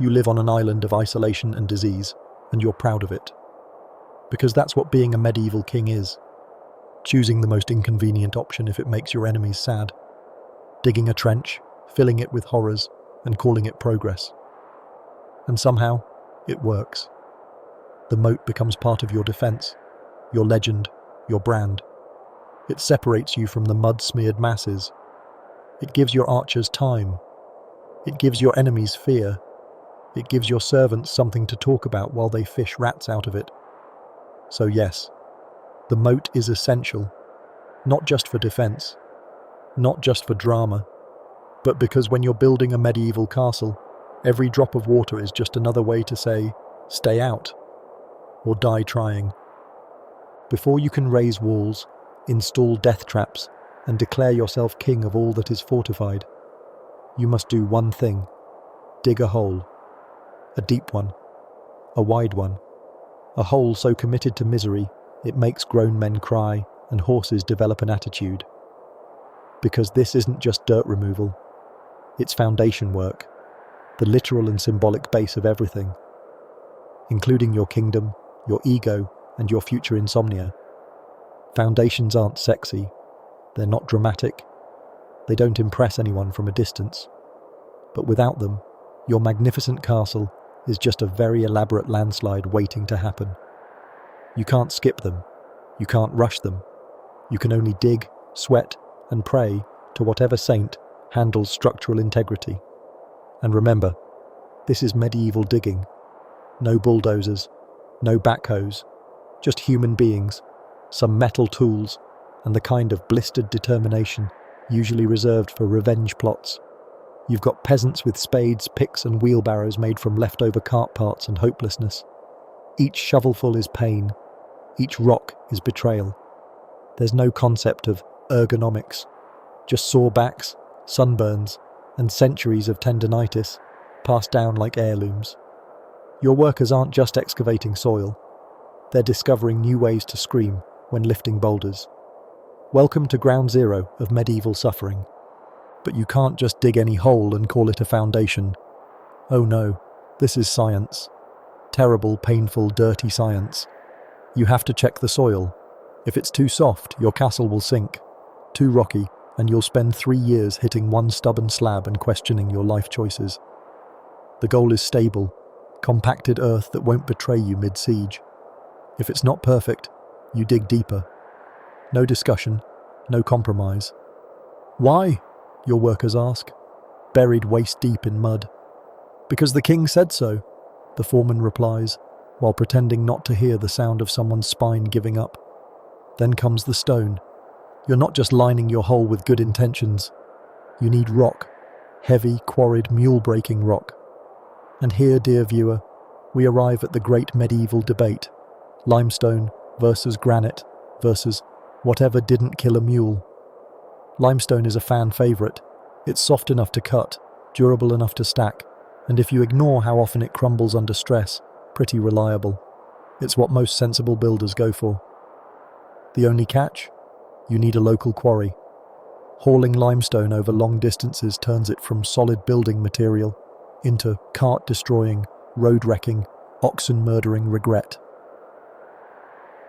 You live on an island of isolation and disease, and you're proud of it. Because that's what being a medieval king is. Choosing the most inconvenient option if it makes your enemies sad. Digging a trench, filling it with horrors, and calling it progress. And somehow, it works. The moat becomes part of your defense, your legend, your brand. It separates you from the mud-smeared masses. It gives your archers time. It gives your enemies fear. It gives your servants something to talk about while they fish rats out of it. So yes, the moat is essential, not just for defense, not just for drama, but because when you're building a medieval castle, every drop of water is just another way to say, stay out, or die trying. Before you can raise walls, install death traps, and declare yourself king of all that is fortified, you must do one thing: dig a hole. A deep one. A wide one. A hole so committed to misery, it makes grown men cry and horses develop an attitude. Because this isn't just dirt removal. It's foundation work. The literal and symbolic base of everything. Including your kingdom, your ego, and your future insomnia. Foundations aren't sexy. They're not dramatic. They don't impress anyone from a distance. But without them, your magnificent castle is just a very elaborate landslide waiting to happen. You can't skip them. You can't rush them. You can only dig, sweat, and pray to whatever saint handles structural integrity. And remember, this is medieval digging. No bulldozers, no backhoes, just human beings, some metal tools, and the kind of blistered determination usually reserved for revenge plots. You've got peasants with spades, picks, and wheelbarrows made from leftover cart parts and hopelessness. Each shovelful is pain. Each rock is betrayal. There's no concept of ergonomics, just sore backs, sunburns, and centuries of tendinitis passed down like heirlooms. Your workers aren't just excavating soil. They're discovering new ways to scream when lifting boulders. Welcome to ground zero of medieval suffering. But you can't just dig any hole and call it a foundation. Oh no, this is science. Terrible, painful, dirty science. You have to check the soil. If it's too soft, your castle will sink. Too rocky, and you'll spend 3 years hitting one stubborn slab and questioning your life choices. The goal is stable, compacted earth that won't betray you mid-siege. If it's not perfect, you dig deeper. No discussion, no compromise. Why? Your workers ask, buried waist deep in mud. Because the king said so, the foreman replies, while pretending not to hear the sound of someone's spine giving up. Then comes the stone. You're not just lining your hole with good intentions. You need rock, heavy, quarried, mule-breaking rock. And here, dear viewer, we arrive at the great medieval debate. Limestone versus granite versus whatever didn't kill a mule. Limestone is a fan favourite. It's soft enough to cut, durable enough to stack, and if you ignore how often it crumbles under stress, pretty reliable. It's what most sensible builders go for. The only catch? You need a local quarry. Hauling limestone over long distances turns it from solid building material into cart-destroying, road-wrecking, oxen-murdering regret.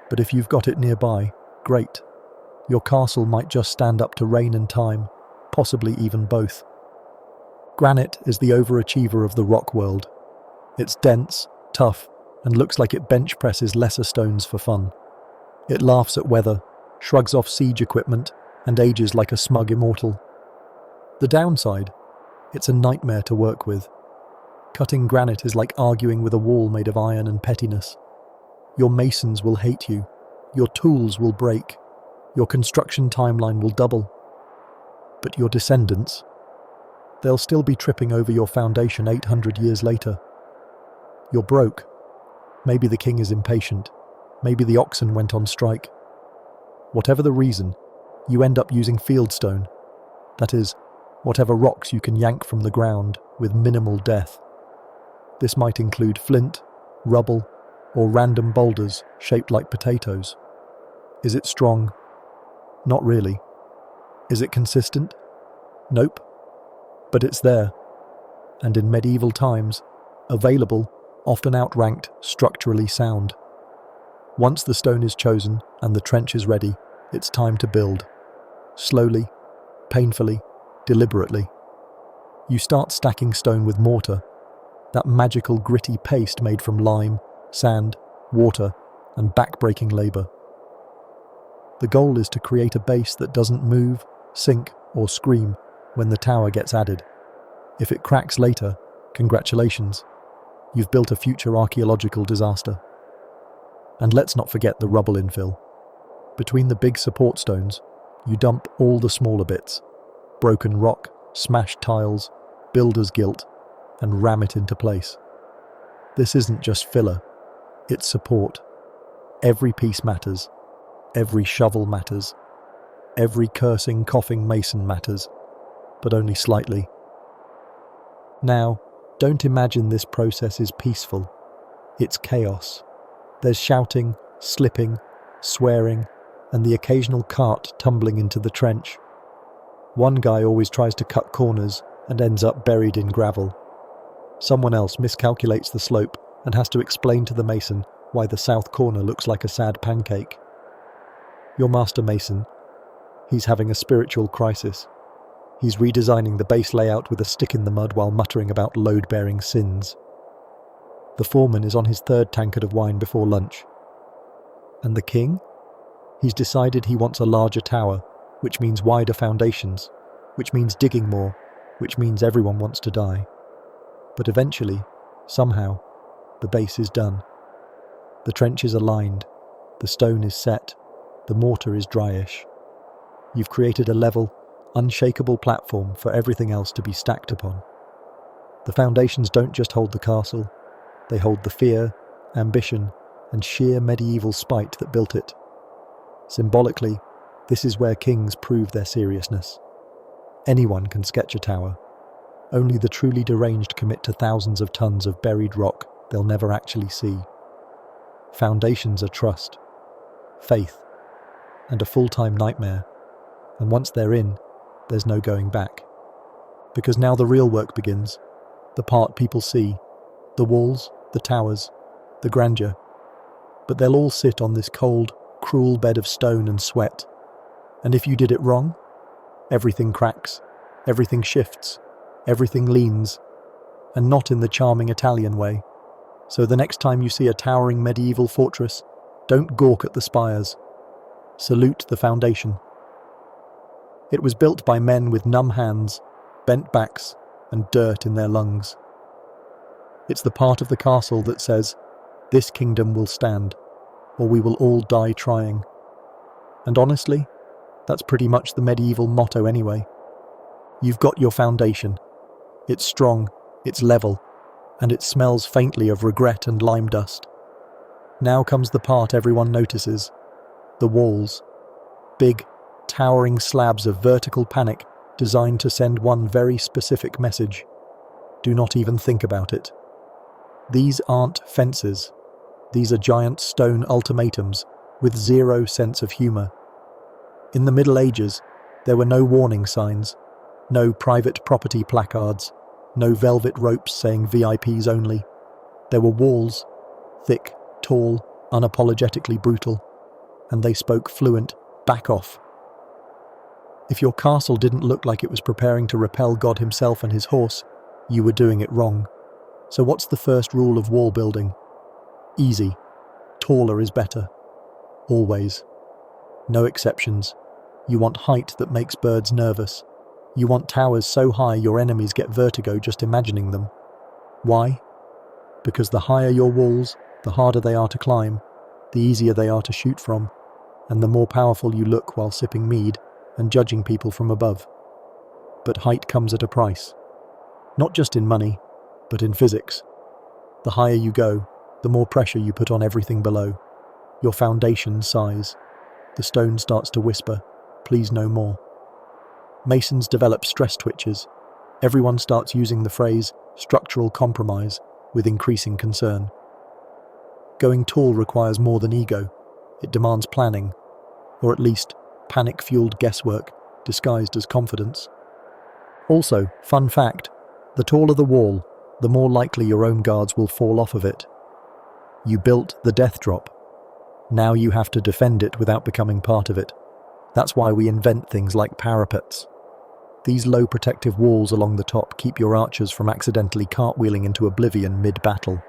But if you've got it nearby, great. Your castle might just stand up to rain and time, possibly even both. Granite is the overachiever of the rock world. It's dense, tough, and looks like it bench presses lesser stones for fun. It laughs at weather, shrugs off siege equipment, and ages like a smug immortal. The downside? It's a nightmare to work with. Cutting granite is like arguing with a wall made of iron and pettiness. Your masons will hate you. Your tools will break. Your construction timeline will double. But your descendants? They'll still be tripping over your foundation 800 years later. You're broke. Maybe the king is impatient. Maybe the oxen went on strike. Whatever the reason, you end up using fieldstone. That is, whatever rocks you can yank from the ground with minimal death. This might include flint, rubble, or random boulders shaped like potatoes. Is it strong? Not really. Is it consistent? Nope. But it's there. And in medieval times, available, often outranked, structurally sound. Once the stone is chosen and the trench is ready, it's time to build. Slowly, painfully, deliberately. You start stacking stone with mortar, that magical gritty paste made from lime, sand, water, and back-breaking labour. The goal is to create a base that doesn't move, sink, or scream when the tower gets added. If it cracks later, congratulations, you've built a future archaeological disaster. And let's not forget the rubble infill. Between the big support stones, you dump all the smaller bits, broken rock, smashed tiles, builder's guilt, and ram it into place. This isn't just filler, it's support. Every piece matters. Every shovel matters. Every cursing, coughing mason matters, but only slightly. Now, don't imagine this process is peaceful. It's chaos. There's shouting, slipping, swearing, and the occasional cart tumbling into the trench. One guy always tries to cut corners and ends up buried in gravel. Someone else miscalculates the slope and has to explain to the mason why the south corner looks like a sad pancake. Your master mason, he's having a spiritual crisis. He's redesigning the base layout with a stick in the mud while muttering about load-bearing sins. The foreman is on his third tankard of wine before lunch. And the king? He's decided he wants a larger tower, which means wider foundations, which means digging more, which means everyone wants to die. But eventually, somehow, the base is done. The trench is aligned, the stone is set, the mortar is dryish. You've created a level, unshakable platform for everything else to be stacked upon. The foundations don't just hold the castle, they hold the fear, ambition, and sheer medieval spite that built it. Symbolically, this is where kings prove their seriousness. Anyone can sketch a tower. Only the truly deranged commit to thousands of tons of buried rock they'll never actually see. Foundations are trust, faith, and a full-time nightmare. And once they're in, there's no going back. Because now the real work begins, the part people see, the walls, the towers, the grandeur. But they'll all sit on this cold, cruel bed of stone and sweat. And if you did it wrong, everything cracks, everything shifts, everything leans, and not in the charming Italian way. So the next time you see a towering medieval fortress, don't gawk at the spires. Salute the foundation. It was built by men with numb hands, bent backs, and dirt in their lungs. It's the part of the castle that says, "This kingdom will stand, or we will all die trying." And honestly, that's pretty much the medieval motto anyway. You've got your foundation. It's strong, it's level, and it smells faintly of regret and lime dust. Now comes the part everyone notices. The walls. Big, towering slabs of vertical panic designed to send one very specific message. Do not even think about it. These aren't fences. These are giant stone ultimatums with zero sense of humour. In the Middle Ages, there were no warning signs, no private property placards, no velvet ropes saying VIPs only. There were walls, thick, tall, unapologetically brutal, and they spoke fluent, "Back off." If your castle didn't look like it was preparing to repel God himself and his horse, you were doing it wrong. So what's the first rule of wall building? Easy. Taller is better. Always. No exceptions. You want height that makes birds nervous. You want towers so high your enemies get vertigo just imagining them. Why? Because the higher your walls, the harder they are to climb, the easier they are to shoot from, and the more powerful you look while sipping mead and judging people from above. But height comes at a price. Not just in money, but in physics. The higher you go, the more pressure you put on everything below. Your foundation sighs. The stone starts to whisper, "Please no more." Masons develop stress twitches. Everyone starts using the phrase structural compromise with increasing concern. Going tall requires more than ego. It demands planning, or at least panic-fueled guesswork disguised as confidence. Also, fun fact, the taller the wall, the more likely your own guards will fall off of it. You built the death drop. Now you have to defend it without becoming part of it. That's why we invent things like parapets. These low protective walls along the top keep your archers from accidentally cartwheeling into oblivion mid-battle.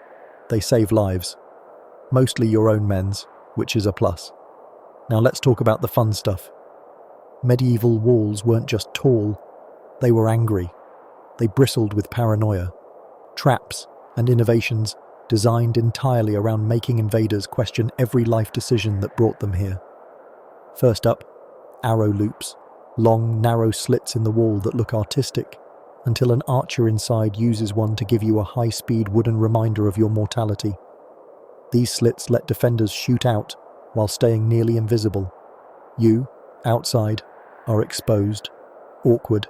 They save lives. Mostly your own men's, which is a plus. Now let's talk about the fun stuff. Medieval walls weren't just tall, they were angry. They bristled with paranoia, traps, and innovations designed entirely around making invaders question every life decision that brought them here. First up, arrow loops, long, narrow slits in the wall that look artistic, until an archer inside uses one to give you a high-speed wooden reminder of your mortality. These slits let defenders shoot out while staying nearly invisible. You, outside, are exposed, awkward,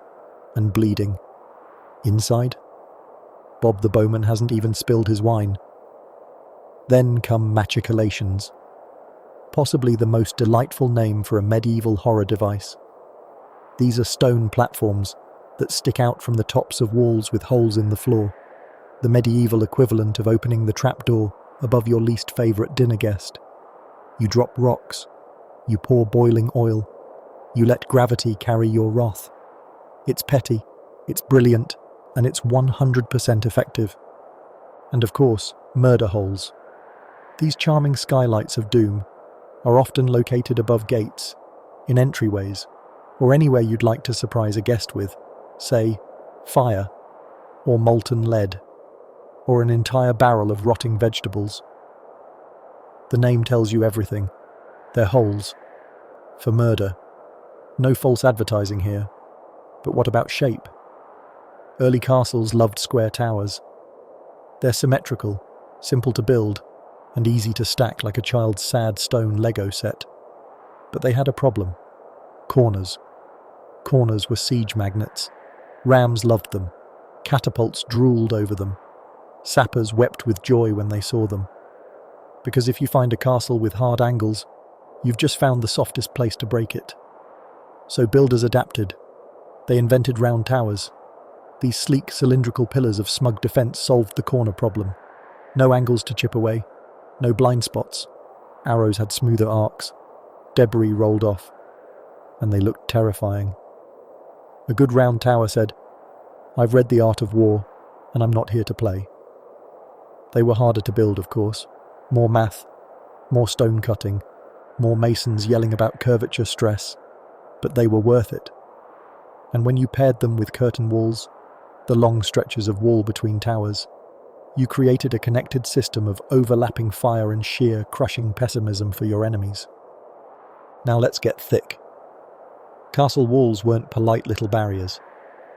and bleeding. Inside, Bob the bowman hasn't even spilled his wine. Then come machicolations, possibly the most delightful name for a medieval horror device. These are stone platforms that stick out from the tops of walls with holes in the floor, the medieval equivalent of opening the trapdoor above your least favourite dinner guest. You drop rocks, you pour boiling oil, you let gravity carry your wrath. It's petty, it's brilliant, and it's 100% effective. And of course, murder holes. These charming skylights of doom are often located above gates, in entryways, or anywhere you'd like to surprise a guest with, say, fire, or molten lead, or an entire barrel of rotting vegetables. The name tells you everything. They're holes. For murder. No false advertising here. But what about shape? Early castles loved square towers. They're symmetrical, simple to build, and easy to stack like a child's sad stone Lego set. But they had a problem. Corners. Corners were siege magnets. Rams loved them. Catapults drooled over them. Sappers wept with joy when they saw them. Because if you find a castle with hard angles, you've just found the softest place to break it. So builders adapted. They invented round towers. These sleek cylindrical pillars of smug defence solved the corner problem. No angles to chip away, no blind spots. Arrows had smoother arcs. Debris rolled off. And they looked terrifying. A good round tower said, "I've read the art of war, and I'm not here to play." They were harder to build, of course. More math, more stone cutting, more masons yelling about curvature stress, but they were worth it. And when you paired them with curtain walls, the long stretches of wall between towers, you created a connected system of overlapping fire and sheer, crushing pessimism for your enemies. Now let's get thick. Castle walls weren't polite little barriers.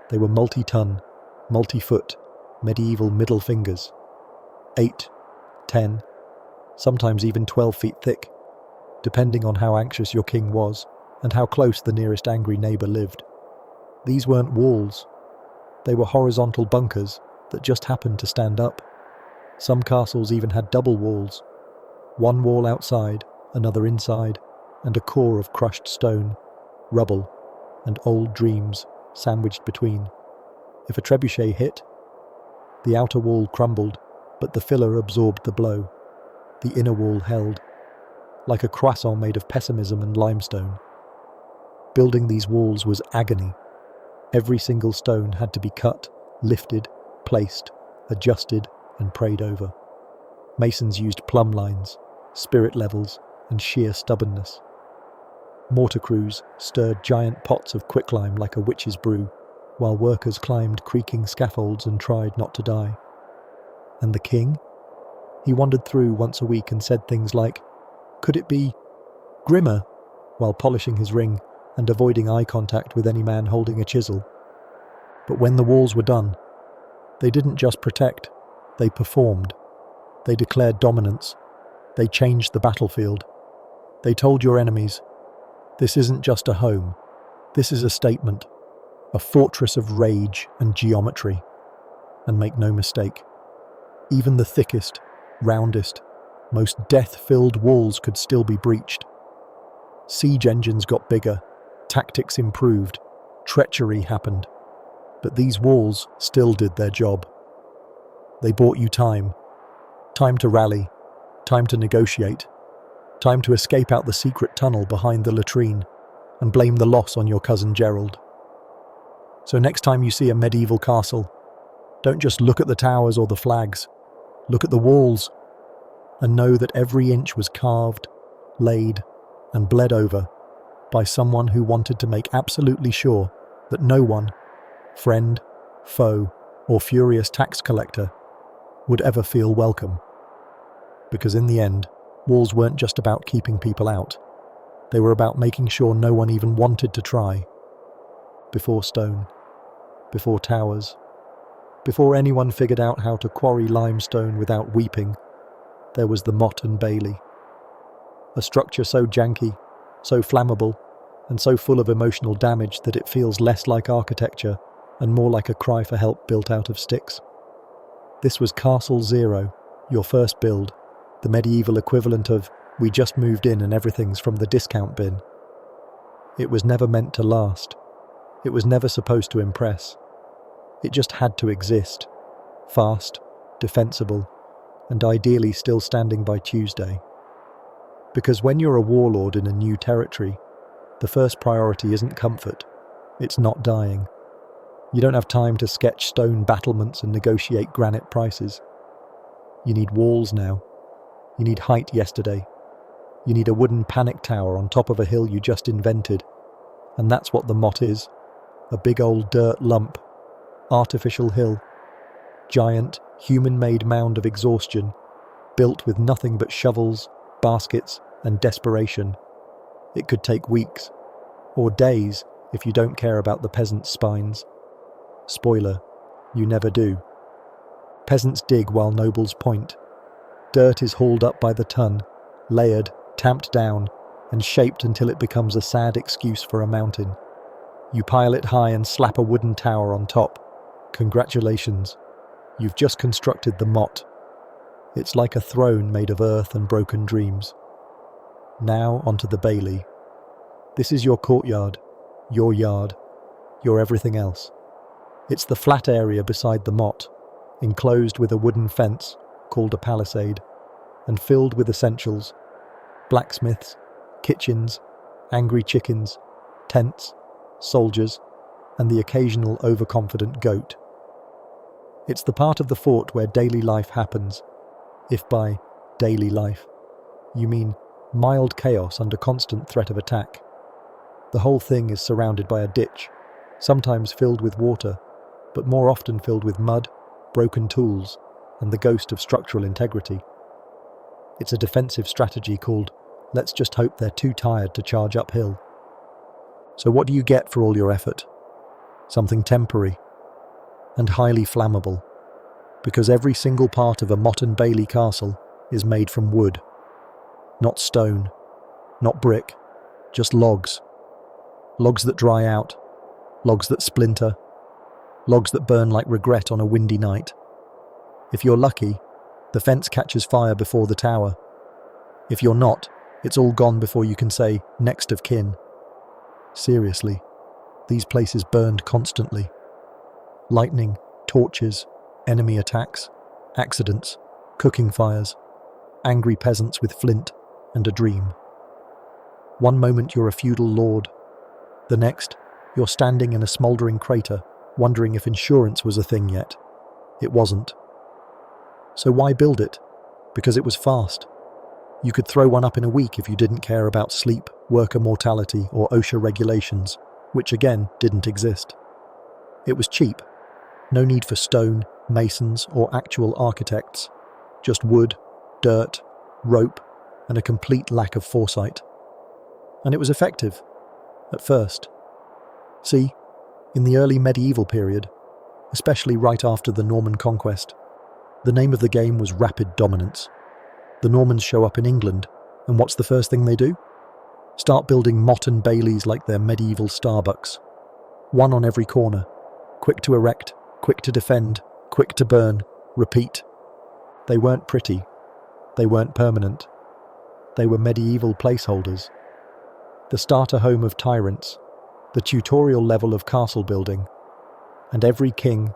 They were multi-ton, multi-foot, medieval middle fingers. 8, 10, sometimes even 12 feet thick, depending on how anxious your king was and how close the nearest angry neighbour lived. These weren't walls. They were horizontal bunkers that just happened to stand up. Some castles even had double walls, one wall outside, another inside, and a core of crushed stone, rubble, and old dreams sandwiched between. If a trebuchet hit, the outer wall crumbled, but the filler absorbed the blow. The inner wall held, like a croissant made of pessimism and limestone. Building these walls was agony. Every single stone had to be cut, lifted, placed, adjusted, and prayed over. Masons used plumb lines, spirit levels, and sheer stubbornness. Mortar crews stirred giant pots of quicklime like a witch's brew, while workers climbed creaking scaffolds and tried not to die. And the king? He wandered through once a week and said things like, "Could it be grimmer?" while polishing his ring and avoiding eye contact with any man holding a chisel. But when the walls were done, they didn't just protect, they performed. They declared dominance. They changed the battlefield. They told your enemies, this isn't just a home, this is a statement, a fortress of rage and geometry. And make no mistake, even the thickest, roundest, most death-filled walls could still be breached. Siege engines got bigger, tactics improved, treachery happened. But these walls still did their job. They bought you time. Time to rally, time to negotiate, time to escape out the secret tunnel behind the latrine and blame the loss on your cousin Gerald. So next time you see a medieval castle, don't just look at the towers or the flags. Look at the walls and know that every inch was carved, laid, and bled over by someone who wanted to make absolutely sure that no one, friend, foe, or furious tax collector, would ever feel welcome. Because in the end, walls weren't just about keeping people out. They were about making sure no one even wanted to try. Before stone, before towers, before anyone figured out how to quarry limestone without weeping, there was the Motte and Bailey. A structure so janky, so flammable, and so full of emotional damage that it feels less like architecture and more like a cry for help built out of sticks. This was Castle Zero, your first build, the medieval equivalent of, we just moved in and everything's from the discount bin. It was never meant to last. It was never supposed to impress. It just had to exist, fast, defensible, and ideally still standing by Tuesday. Because when you're a warlord in a new territory, the first priority isn't comfort, it's not dying. You don't have time to sketch stone battlements and negotiate granite prices. You need walls now. You need height yesterday. You need a wooden panic tower on top of a hill you just invented. And that's what the Motte is. A big old dirt lump. Artificial hill. Giant, human-made mound of exhaustion, built with nothing but shovels, baskets, and desperation. It could take weeks, or days if you don't care about the peasants' spines. Spoiler, you never do. Peasants dig while nobles point. Dirt is hauled up by the ton, layered, tamped down, and shaped until it becomes a sad excuse for a mountain. You pile it high and slap a wooden tower on top. Congratulations, you've just constructed the Motte. It's like a throne made of earth and broken dreams. Now onto the Bailey. This is your courtyard, your yard, your everything else. It's the flat area beside the Motte, enclosed with a wooden fence called a palisade, and filled with essentials: blacksmiths, kitchens, angry chickens, tents, soldiers, and the occasional overconfident goat. It's the part of the fort where daily life happens, if by daily life you mean mild chaos under constant threat of attack. The whole thing is surrounded by a ditch, sometimes filled with water, but more often filled with mud, broken tools, and the ghost of structural integrity. It's a defensive strategy called, let's just hope they're too tired to charge uphill. So what do you get for all your effort? Something temporary and highly flammable, because every single part of a Motte and Bailey castle is made from wood. Not stone, not brick, just logs. Logs that dry out, logs that splinter, logs that burn like regret on a windy night. If you're lucky, the fence catches fire before the tower. If you're not, it's all gone before you can say, next of kin. Seriously, these places burned constantly. Lightning, torches, enemy attacks, accidents, cooking fires, angry peasants with flint and a dream. One moment you're a feudal lord. The next, you're standing in a smouldering crater, wondering if insurance was a thing yet. It wasn't. So why build it? Because it was fast. You could throw one up in a week if you didn't care about sleep, worker mortality, or OSHA regulations, which again didn't exist. It was cheap. No need for stone, masons, or actual architects. Just wood, dirt, rope, and a complete lack of foresight. And it was effective. At first. See, in the early medieval period, especially right after the Norman conquest, the name of the game was rapid dominance. The Normans show up in England, and what's the first thing they do? Start building Motte and Baileys like their medieval Starbucks. One on every corner. Quick to erect, quick to defend, quick to burn, repeat. They weren't pretty. They weren't permanent. They were medieval placeholders. The starter home of tyrants, the tutorial level of castle building, and every king,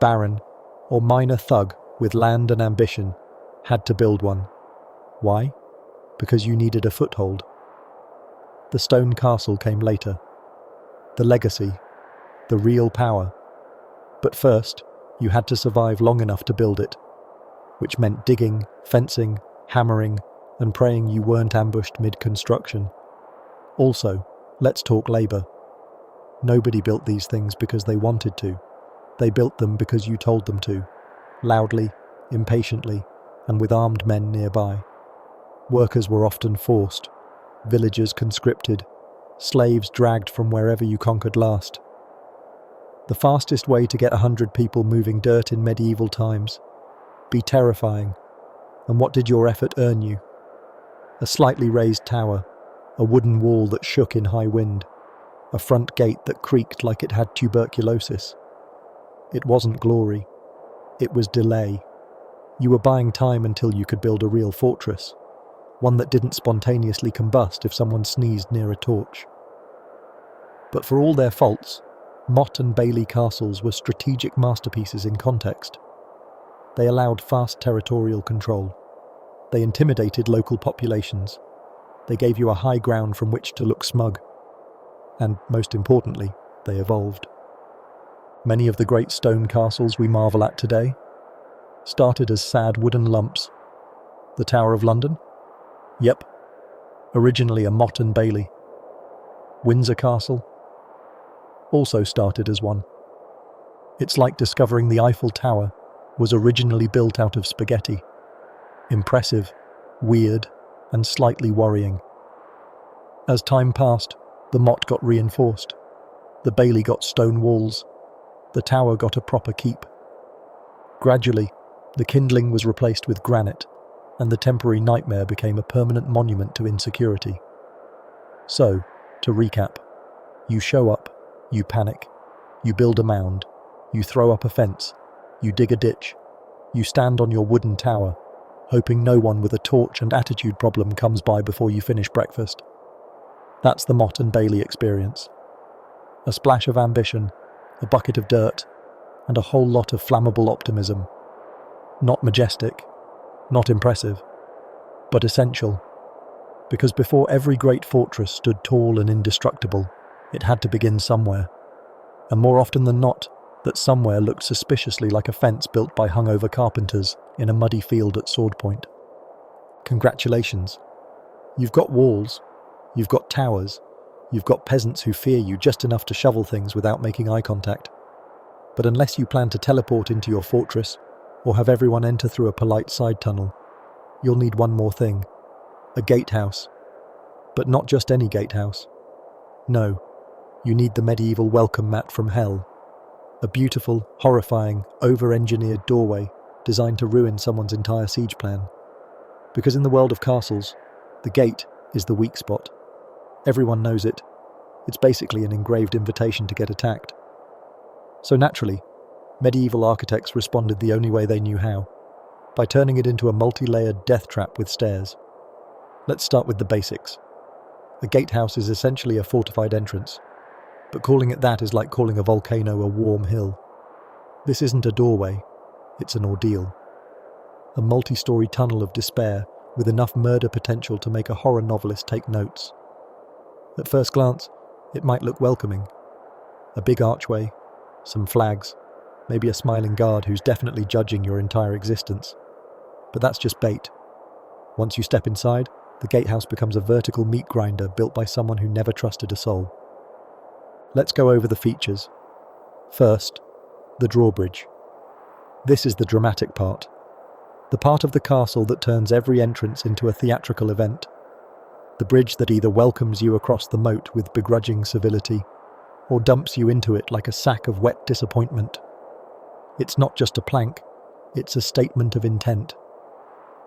baron, or minor thug with land and ambition had to build one. Why? Because you needed a foothold. The stone castle came later. The legacy, the real power. But first, you had to survive long enough to build it, which meant digging, fencing, hammering, and praying you weren't ambushed mid-construction. Also, let's talk labour. Nobody built these things because they wanted to. They built them because you told them to, loudly, impatiently, and with armed men nearby. Workers were often forced, villagers conscripted, slaves dragged from wherever you conquered last. The fastest way to get 100 people moving dirt in medieval times. Be terrifying. And what did your effort earn you? A slightly raised tower, a wooden wall that shook in high wind, a front gate that creaked like it had tuberculosis. It wasn't glory. It was delay. You were buying time until you could build a real fortress, one that didn't spontaneously combust if someone sneezed near a torch. But for all their faults, Motte and Bailey castles were strategic masterpieces in context. They allowed fast territorial control. They intimidated local populations. They gave you a high ground from which to look smug. And, most importantly, they evolved. Many of the great stone castles we marvel at today started as sad wooden lumps. The Tower of London? Yep. Originally a Motte and Bailey. Windsor Castle? Also started as one. It's like discovering the Eiffel Tower was originally built out of spaghetti. Impressive, weird, and slightly worrying. As time passed, the Motte got reinforced. The Bailey got stone walls. The tower got a proper keep. Gradually, the kindling was replaced with granite, and the temporary nightmare became a permanent monument to insecurity. So, to recap, you show up, you panic, you build a mound, you throw up a fence, you dig a ditch, you stand on your wooden tower, hoping no one with a torch and attitude problem comes by before you finish breakfast. That's the Motte and Bailey experience. A splash of ambition, a bucket of dirt, and a whole lot of flammable optimism. Not majestic, not impressive, but essential. Because before every great fortress stood tall and indestructible, it had to begin somewhere. And more often than not, that somewhere looked suspiciously like a fence built by hungover carpenters in a muddy field at sword point. Congratulations. You've got walls, you've got towers, you've got peasants who fear you just enough to shovel things without making eye contact. But unless you plan to teleport into your fortress, or have everyone enter through a polite side tunnel, you'll need one more thing: a gatehouse. But not just any gatehouse. No, you need the medieval welcome mat from hell. A beautiful, horrifying, over-engineered doorway designed to ruin someone's entire siege plan. Because in the world of castles, the gate is the weak spot. Everyone knows it. It's basically an engraved invitation to get attacked. So naturally, medieval architects responded the only way they knew how, by turning it into a multi-layered death trap with stairs. Let's start with the basics. A gatehouse is essentially a fortified entrance, but calling it that is like calling a volcano a warm hill. This isn't a doorway, it's an ordeal. A multi-story tunnel of despair with enough murder potential to make a horror novelist take notes. At first glance, it might look welcoming. A big archway, some flags, maybe a smiling guard who's definitely judging your entire existence. But that's just bait. Once you step inside, the gatehouse becomes a vertical meat grinder built by someone who never trusted a soul. Let's go over the features. First, the drawbridge. This is the dramatic part. The part of the castle that turns every entrance into a theatrical event. The bridge that either welcomes you across the moat with begrudging civility, or dumps you into it like a sack of wet disappointment. It's not just a plank, it's a statement of intent.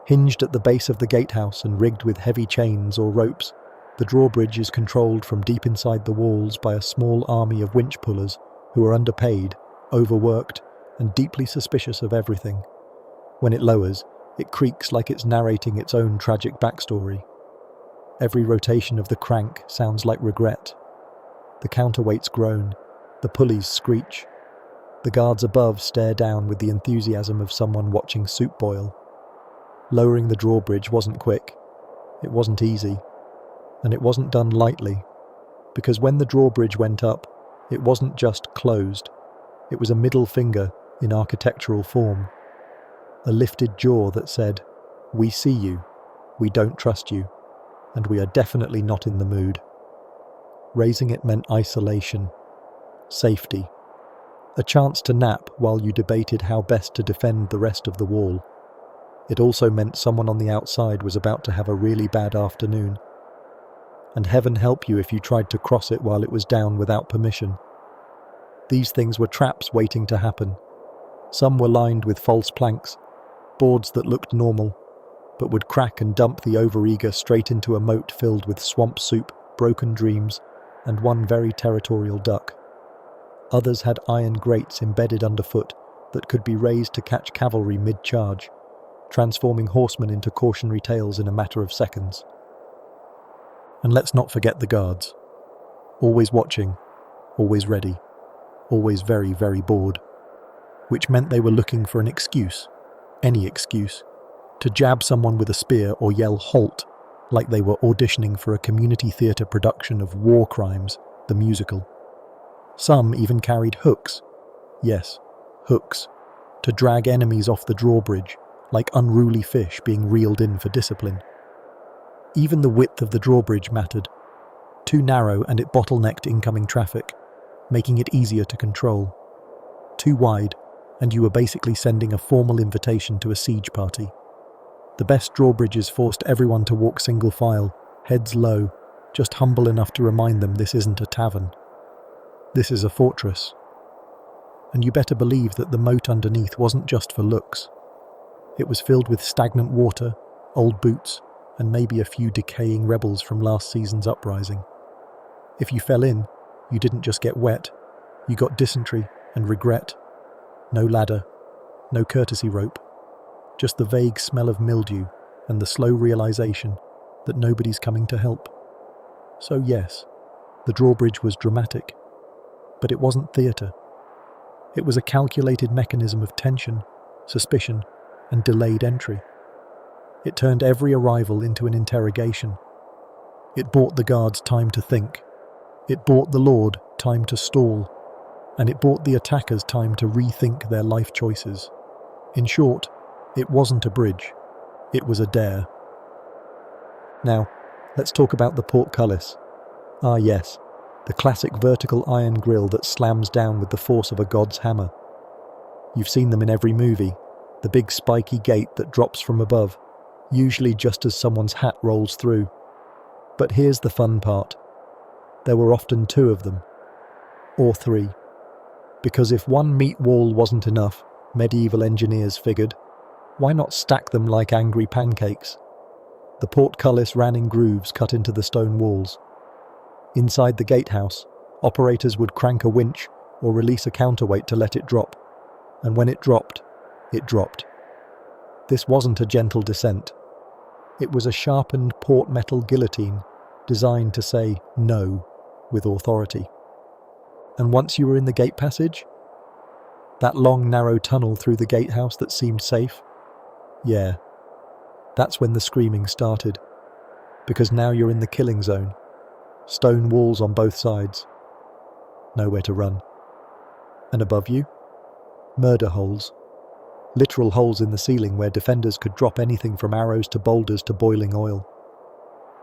Hinged at the base of the gatehouse and rigged with heavy chains or ropes, the drawbridge is controlled from deep inside the walls by a small army of winch pullers who are underpaid, overworked, and deeply suspicious of everything. When it lowers, it creaks like it's narrating its own tragic backstory. Every rotation of the crank sounds like regret. The counterweights groan, the pulleys screech. The guards above stare down with the enthusiasm of someone watching soup boil. Lowering the drawbridge wasn't quick, it wasn't easy, and it wasn't done lightly, because when the drawbridge went up, it wasn't just closed, it was a middle finger in architectural form. A lifted jaw that said, "We see you, we don't trust you, and we are definitely not in the mood." Raising it meant isolation, safety, a chance to nap while you debated how best to defend the rest of the wall. It also meant someone on the outside was about to have a really bad afternoon. And heaven help you if you tried to cross it while it was down without permission. These things were traps waiting to happen. Some were lined with false planks, boards that looked normal, but would crack and dump the overeager straight into a moat filled with swamp soup, broken dreams, and one very territorial duck. Others had iron grates embedded underfoot that could be raised to catch cavalry mid-charge, transforming horsemen into cautionary tales in a matter of seconds. And let's not forget the guards. Always watching, always ready, always very, very bored. Which meant they were looking for an excuse, any excuse, to jab someone with a spear or yell "halt," like they were auditioning for a community theatre production of War Crimes, the musical. Some even carried hooks. Yes, hooks, to drag enemies off the drawbridge, like unruly fish being reeled in for discipline. Even the width of the drawbridge mattered. Too narrow and it bottlenecked incoming traffic, making it easier to control. Too wide, and you were basically sending a formal invitation to a siege party. The best drawbridges forced everyone to walk single file, heads low, just humble enough to remind them this isn't a tavern. This is a fortress. And you better believe that the moat underneath wasn't just for looks. It was filled with stagnant water, old boots, and maybe a few decaying rebels from last season's uprising. If you fell in, you didn't just get wet, you got dysentery and regret. No ladder, no courtesy rope, just the vague smell of mildew and the slow realization that nobody's coming to help. So yes, the drawbridge was dramatic, but it wasn't theatre. It was a calculated mechanism of tension, suspicion, and delayed entry. It turned every arrival into an interrogation. It bought the guards time to think. It bought the Lord time to stall. And it bought the attackers time to rethink their life choices. In short, it wasn't a bridge. It was a dare. Now, Let's talk about the portcullis. Ah yes, the classic vertical iron grille that slams down with the force of a god's hammer. You've seen them in every movie, the big spiky gate that drops from above, usually just as someone's hat rolls through. But here's the fun part. There were often two of them. Or three. Because if one meat wall wasn't enough, medieval engineers figured, why not stack them like angry pancakes? The portcullis ran in grooves cut into the stone walls. Inside the gatehouse, operators would crank a winch or release a counterweight to let it drop. And when it dropped, it dropped. This wasn't a gentle descent. It was a sharpened port metal guillotine designed to say no with authority. And once you were in the gate passage, that long narrow tunnel through the gatehouse that seemed safe, yeah, that's when the screaming started. Because now you're in the killing zone. Stone walls on both sides. Nowhere to run. And above you? Murder holes. Literal holes in the ceiling where defenders could drop anything from arrows to boulders to boiling oil.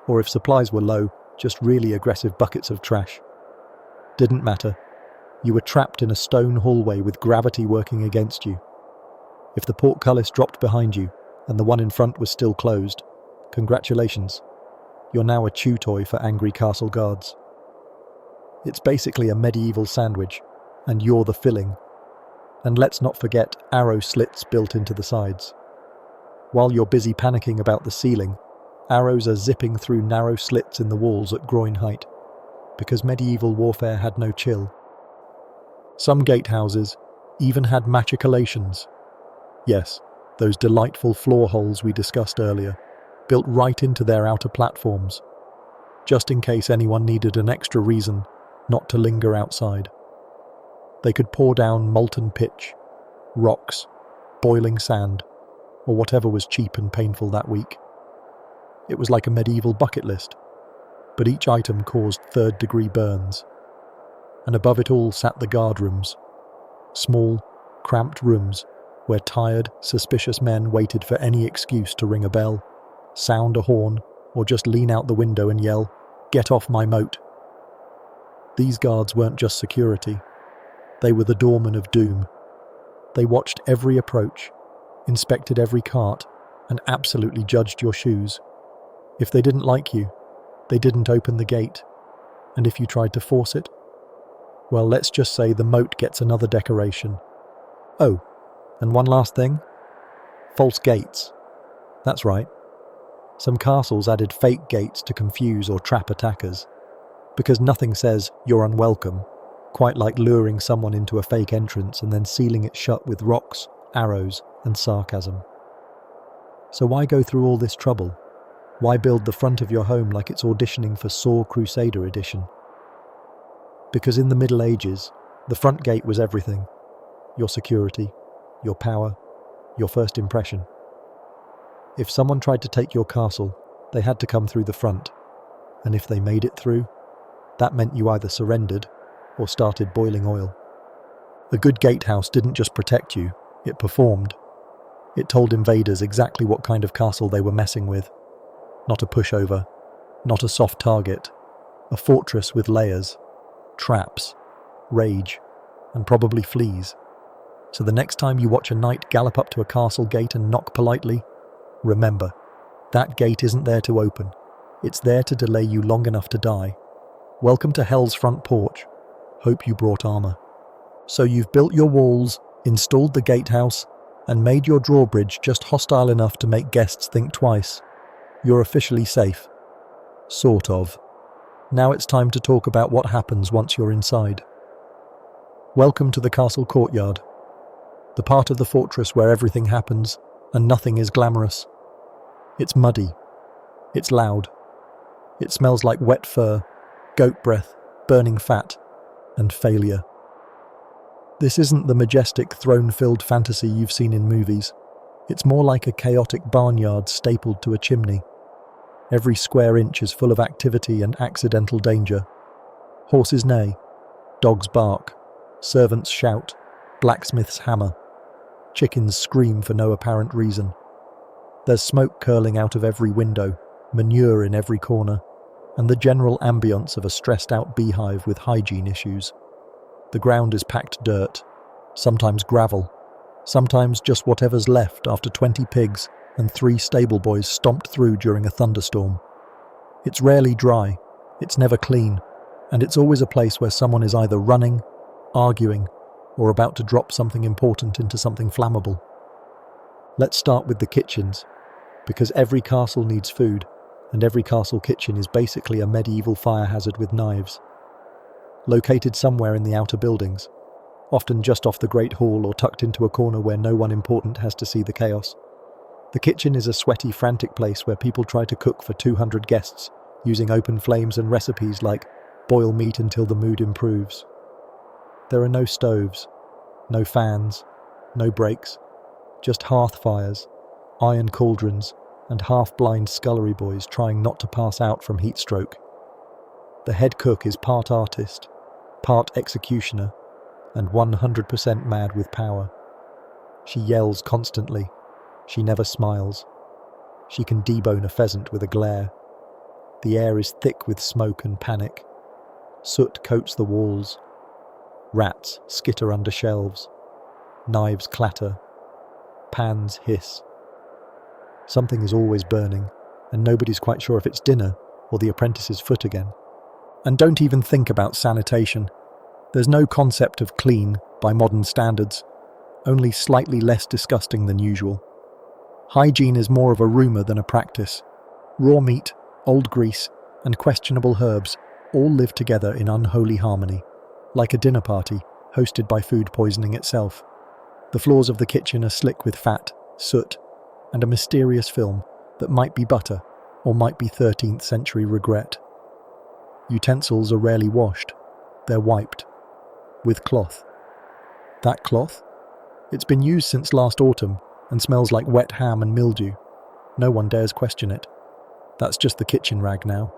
Or if supplies were low, just really aggressive buckets of trash. Didn't matter. You were trapped in a stone hallway with gravity working against you. If the portcullis dropped behind you, and the one in front was still closed, congratulations. You're now a chew toy for angry castle guards. It's basically a medieval sandwich, and you're the filling. And let's not forget arrow slits built into the sides. While you're busy panicking about the ceiling, arrows are zipping through narrow slits in the walls at groin height, because medieval warfare had no chill. Some gatehouses even had machicolations. Yes, those delightful floor holes we discussed earlier, built right into their outer platforms, just in case anyone needed an extra reason not to linger outside. They could pour down molten pitch, rocks, boiling sand, or whatever was cheap and painful that week. It was like a medieval bucket list, but each item caused third-degree burns. And above it all sat the guard rooms, small, cramped rooms where tired, suspicious men waited for any excuse to ring a bell, sound a horn, or just lean out the window and yell, "Get off my moat!" These guards weren't just security. They were the doormen of doom. They watched every approach, inspected every cart, and absolutely judged your shoes. If they didn't like you, they didn't open the gate. And if you tried to force it, well, let's just say the moat gets another decoration. Oh, and one last thing. False gates. That's right. Some castles added fake gates to confuse or trap attackers, because nothing says you're unwelcome quite like luring someone into a fake entrance and then sealing it shut with rocks, arrows, and sarcasm. So why go through all this trouble? Why build the front of your home like it's auditioning for Saw Crusader Edition? Because in the Middle Ages, the front gate was everything. Your security, your power, your first impression. If someone tried to take your castle, they had to come through the front. And if they made it through, that meant you either surrendered or started boiling oil. A good gatehouse didn't just protect you, it performed. It told invaders exactly what kind of castle they were messing with. Not a pushover, not a soft target, a fortress with layers, traps, rage, and probably fleas. So the next time you watch a knight gallop up to a castle gate and knock politely, remember, that gate isn't there to open. It's there to delay you long enough to die. Welcome to Hell's front porch. Hope you brought armor. So you've built your walls, installed the gatehouse, and made your drawbridge just hostile enough to make guests think twice. You're officially safe. Sort of. Now it's time to talk about what happens once you're inside. Welcome to the castle courtyard, the part of the fortress where everything happens and nothing is glamorous. It's muddy. It's loud. It smells like wet fur, goat breath, burning fat, and failure. This isn't the majestic throne-filled fantasy you've seen in movies. It's more like a chaotic barnyard stapled to a chimney. Every square inch is full of activity and accidental danger. Horses neigh, dogs bark, servants shout, blacksmiths hammer. Chickens scream for no apparent reason. There's smoke curling out of every window, manure in every corner, and the general ambience of a stressed-out beehive with hygiene issues. The ground is packed dirt, sometimes gravel, sometimes just whatever's left after 20 pigs and 3 stable boys stomped through during a thunderstorm. It's rarely dry, it's never clean, and it's always a place where someone is either running, arguing, or about to drop something important into something flammable. Let's start with the kitchens, because every castle needs food, and every castle kitchen is basically a medieval fire hazard with knives. Located somewhere in the outer buildings, often just off the Great Hall or tucked into a corner where no one important has to see the chaos, the kitchen is a sweaty, frantic place where people try to cook for 200 guests, using open flames and recipes like boil meat until the mood improves. There are no stoves, no fans, no breaks, just hearth fires, iron cauldrons, and half-blind scullery boys trying not to pass out from heat stroke. The head cook is part artist, part executioner, and 100% mad with power. She yells constantly. She never smiles. She can debone a pheasant with a glare. The air is thick with smoke and panic. Soot coats the walls. Rats skitter under shelves. Knives clatter. Pans hiss. Something is always burning, and nobody's quite sure if it's dinner or the apprentice's foot again. And don't even think about sanitation. There's no concept of clean by modern standards, only slightly less disgusting than usual. Hygiene is more of a rumour than a practice. Raw meat, old grease, and questionable herbs all live together in unholy harmony, like a dinner party hosted by food poisoning itself. The floors of the kitchen are slick with fat, soot, and a mysterious film that might be butter or might be 13th century regret. Utensils are rarely washed. They're wiped. With cloth. That cloth? It's been used since last autumn and smells like wet ham and mildew. No one dares question it. That's just the kitchen rag now.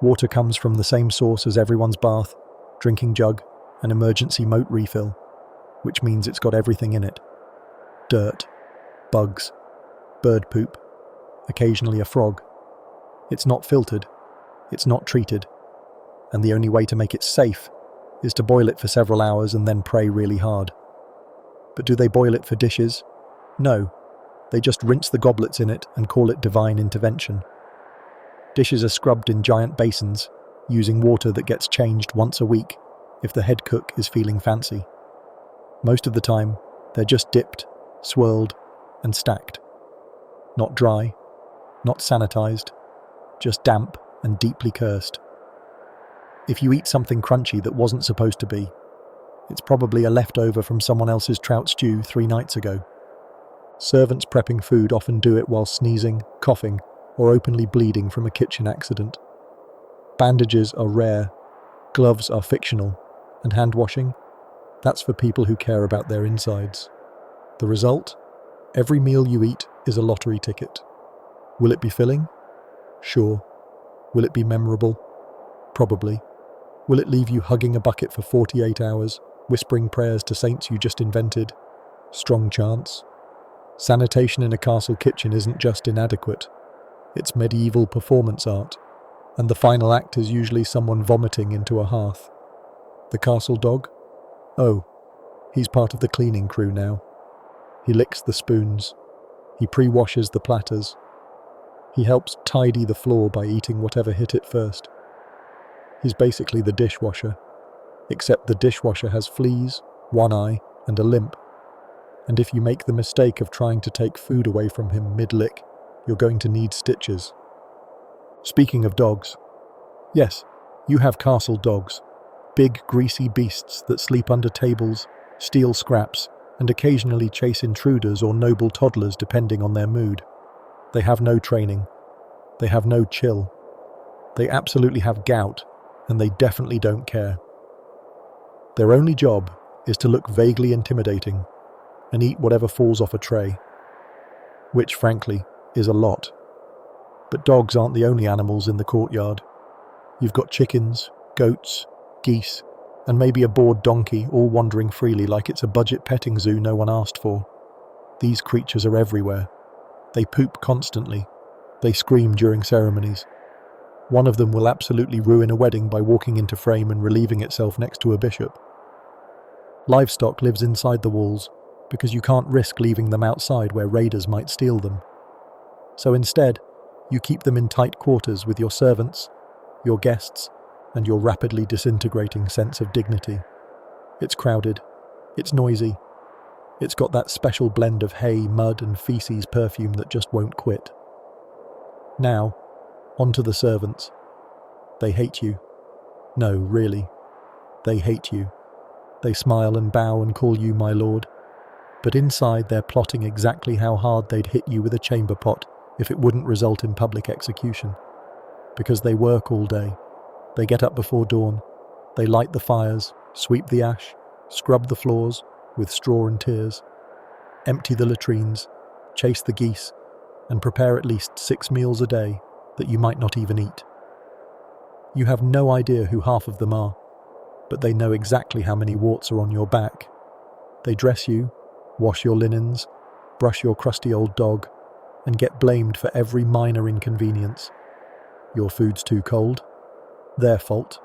Water comes from the same source as everyone's bath, drinking jug, and emergency moat refill, which means it's got everything in it. Dirt, bugs, bird poop, occasionally a frog. It's not filtered, it's not treated, and the only way to make it safe is to boil it for several hours and then pray really hard. But do they boil it for dishes? No, they just rinse the goblets in it and call it divine intervention. Dishes are scrubbed in giant basins, using water that gets changed once a week if the head cook is feeling fancy. Most of the time, they're just dipped, swirled, and stacked. Not dry, not sanitized, just damp and deeply cursed. If you eat something crunchy that wasn't supposed to be, it's probably a leftover from someone else's trout stew 3 nights ago. Servants prepping food often do it while sneezing, coughing, or openly bleeding from a kitchen accident. Bandages are rare, gloves are fictional, and hand washing? That's for people who care about their insides. The result? Every meal you eat is a lottery ticket. Will it be filling? Sure. Will it be memorable? Probably. Will it leave you hugging a bucket for 48 hours, whispering prayers to saints you just invented? Strong chance. Sanitation in a castle kitchen isn't just inadequate. It's medieval performance art, and the final act is usually someone vomiting into a hearth. The castle dog? Oh, he's part of the cleaning crew now. He licks the spoons. He pre-washes the platters. He helps tidy the floor by eating whatever hit it first. He's basically the dishwasher, except the dishwasher has fleas, one eye, and a limp. And if you make the mistake of trying to take food away from him mid-lick, you're going to need stitches. Speaking of dogs, yes, you have castle dogs, big greasy beasts that sleep under tables, steal scraps, and occasionally chase intruders or noble toddlers depending on their mood. They have no training. They have no chill. They absolutely have gout, and they definitely don't care. Their only job is to look vaguely intimidating and eat whatever falls off a tray, which, frankly, is a lot. But dogs aren't the only animals in the courtyard. You've got chickens, goats, geese, and maybe a bored donkey all wandering freely like it's a budget petting zoo no one asked for. These creatures are everywhere. They poop constantly. They scream during ceremonies. One of them will absolutely ruin a wedding by walking into frame and relieving itself next to a bishop. Livestock lives inside the walls because you can't risk leaving them outside where raiders might steal them. So instead, you keep them in tight quarters with your servants, your guests, and your rapidly disintegrating sense of dignity. It's crowded, it's noisy, it's got that special blend of hay, mud, and feces perfume that just won't quit. Now, on to the servants. They hate you. No, really, they hate you. They smile and bow and call you my lord, but inside they're plotting exactly how hard they'd hit you with a chamber pot if it wouldn't result in public execution. Because they work all day. They get up before dawn. They light the fires, sweep the ash, scrub the floors with straw and tears, empty the latrines, chase the geese, and prepare at least 6 meals a day that you might not even eat. You have no idea who half of them are, but they know exactly how many warts are on your back. They dress you, wash your linens, brush your crusty old dog, and get blamed for every minor inconvenience. Your food's too cold? Their fault.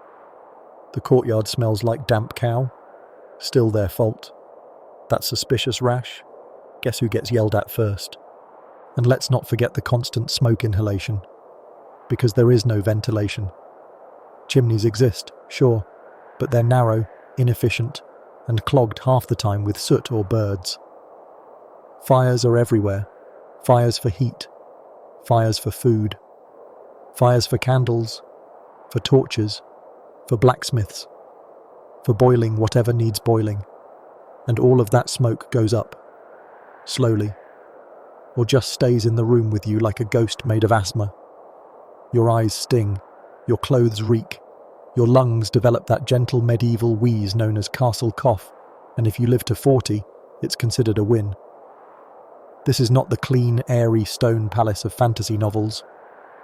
The courtyard smells like damp cow? Still their fault. That suspicious rash? Guess who gets yelled at first? And let's not forget the constant smoke inhalation. Because there is no ventilation. Chimneys exist, sure, but they're narrow, inefficient, and clogged half the time with soot or birds. Fires are everywhere. Fires for heat. Fires for food. Fires for candles. For torches. For blacksmiths. For boiling whatever needs boiling. And all of that smoke goes up. Slowly. Or just stays in the room with you like a ghost made of asthma. Your eyes sting. Your clothes reek. Your lungs develop that gentle medieval wheeze known as castle cough, and if you live to 40, it's considered a win. This is not the clean, airy stone palace of fantasy novels.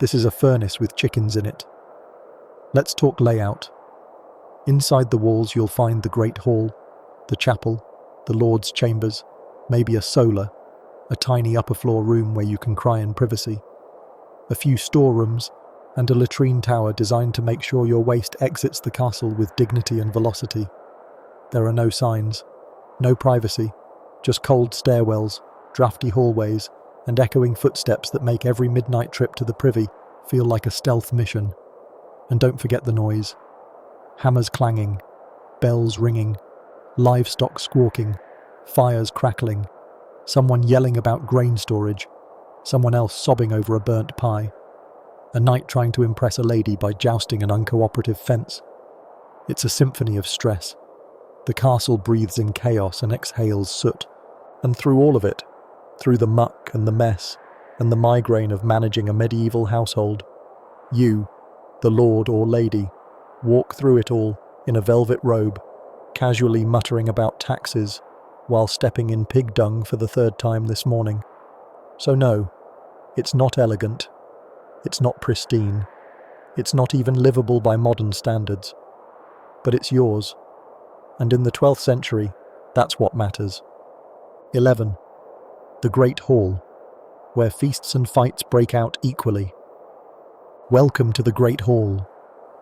This is a furnace with chickens in it. Let's talk layout. Inside the walls you'll find the Great Hall, the chapel, the Lord's chambers, maybe a solar, a tiny upper floor room where you can cry in privacy, a few storerooms, and a latrine tower designed to make sure your waste exits the castle with dignity and velocity. There are no signs, no privacy, just cold stairwells, drafty hallways, and echoing footsteps that make every midnight trip to the privy feel like a stealth mission. And don't forget the noise. Hammers clanging, bells ringing, livestock squawking, fires crackling, someone yelling about grain storage, someone else sobbing over a burnt pie. A knight trying to impress a lady by jousting an uncooperative fence. It's a symphony of stress. The castle breathes in chaos and exhales soot. And through all of it, through the muck and the mess, and the migraine of managing a medieval household, you, the lord or lady, walk through it all in a velvet robe, casually muttering about taxes, while stepping in pig dung for the 3rd time this morning. So no, it's not elegant. It's not pristine. It's not even livable by modern standards. But it's yours. And in the 12th century, that's what matters. 11. The Great Hall, where feasts and fights break out equally. Welcome to the Great Hall,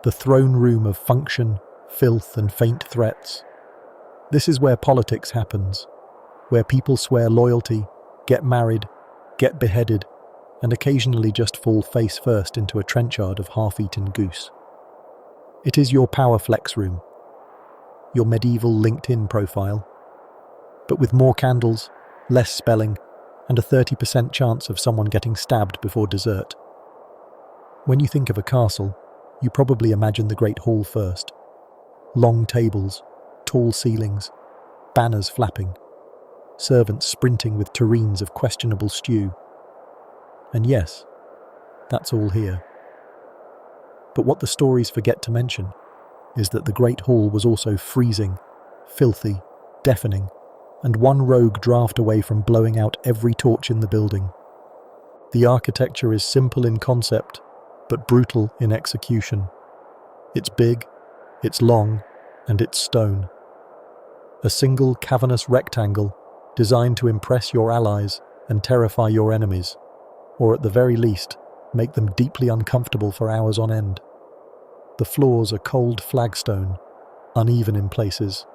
the throne room of function, filth, and faint threats. This is where politics happens, where people swear loyalty, get married, get beheaded, and occasionally just fall face first into a trenchard of half-eaten goose. It is your power flex room, your medieval LinkedIn profile, but with more candles, less spelling, and a 30% chance of someone getting stabbed before dessert. When you think of a castle, you probably imagine the Great Hall first. Long tables, tall ceilings, banners flapping, servants sprinting with tureens of questionable stew. And yes, that's all here. But what the stories forget to mention is that the Great Hall was also freezing, filthy, deafening, and one rogue draft away from blowing out every torch in the building. The architecture is simple in concept, but brutal in execution. It's big, it's long, and it's stone. A single cavernous rectangle designed to impress your allies and terrify your enemies, or at the very least, make them deeply uncomfortable for hours on end. The floors are cold flagstone, uneven in places,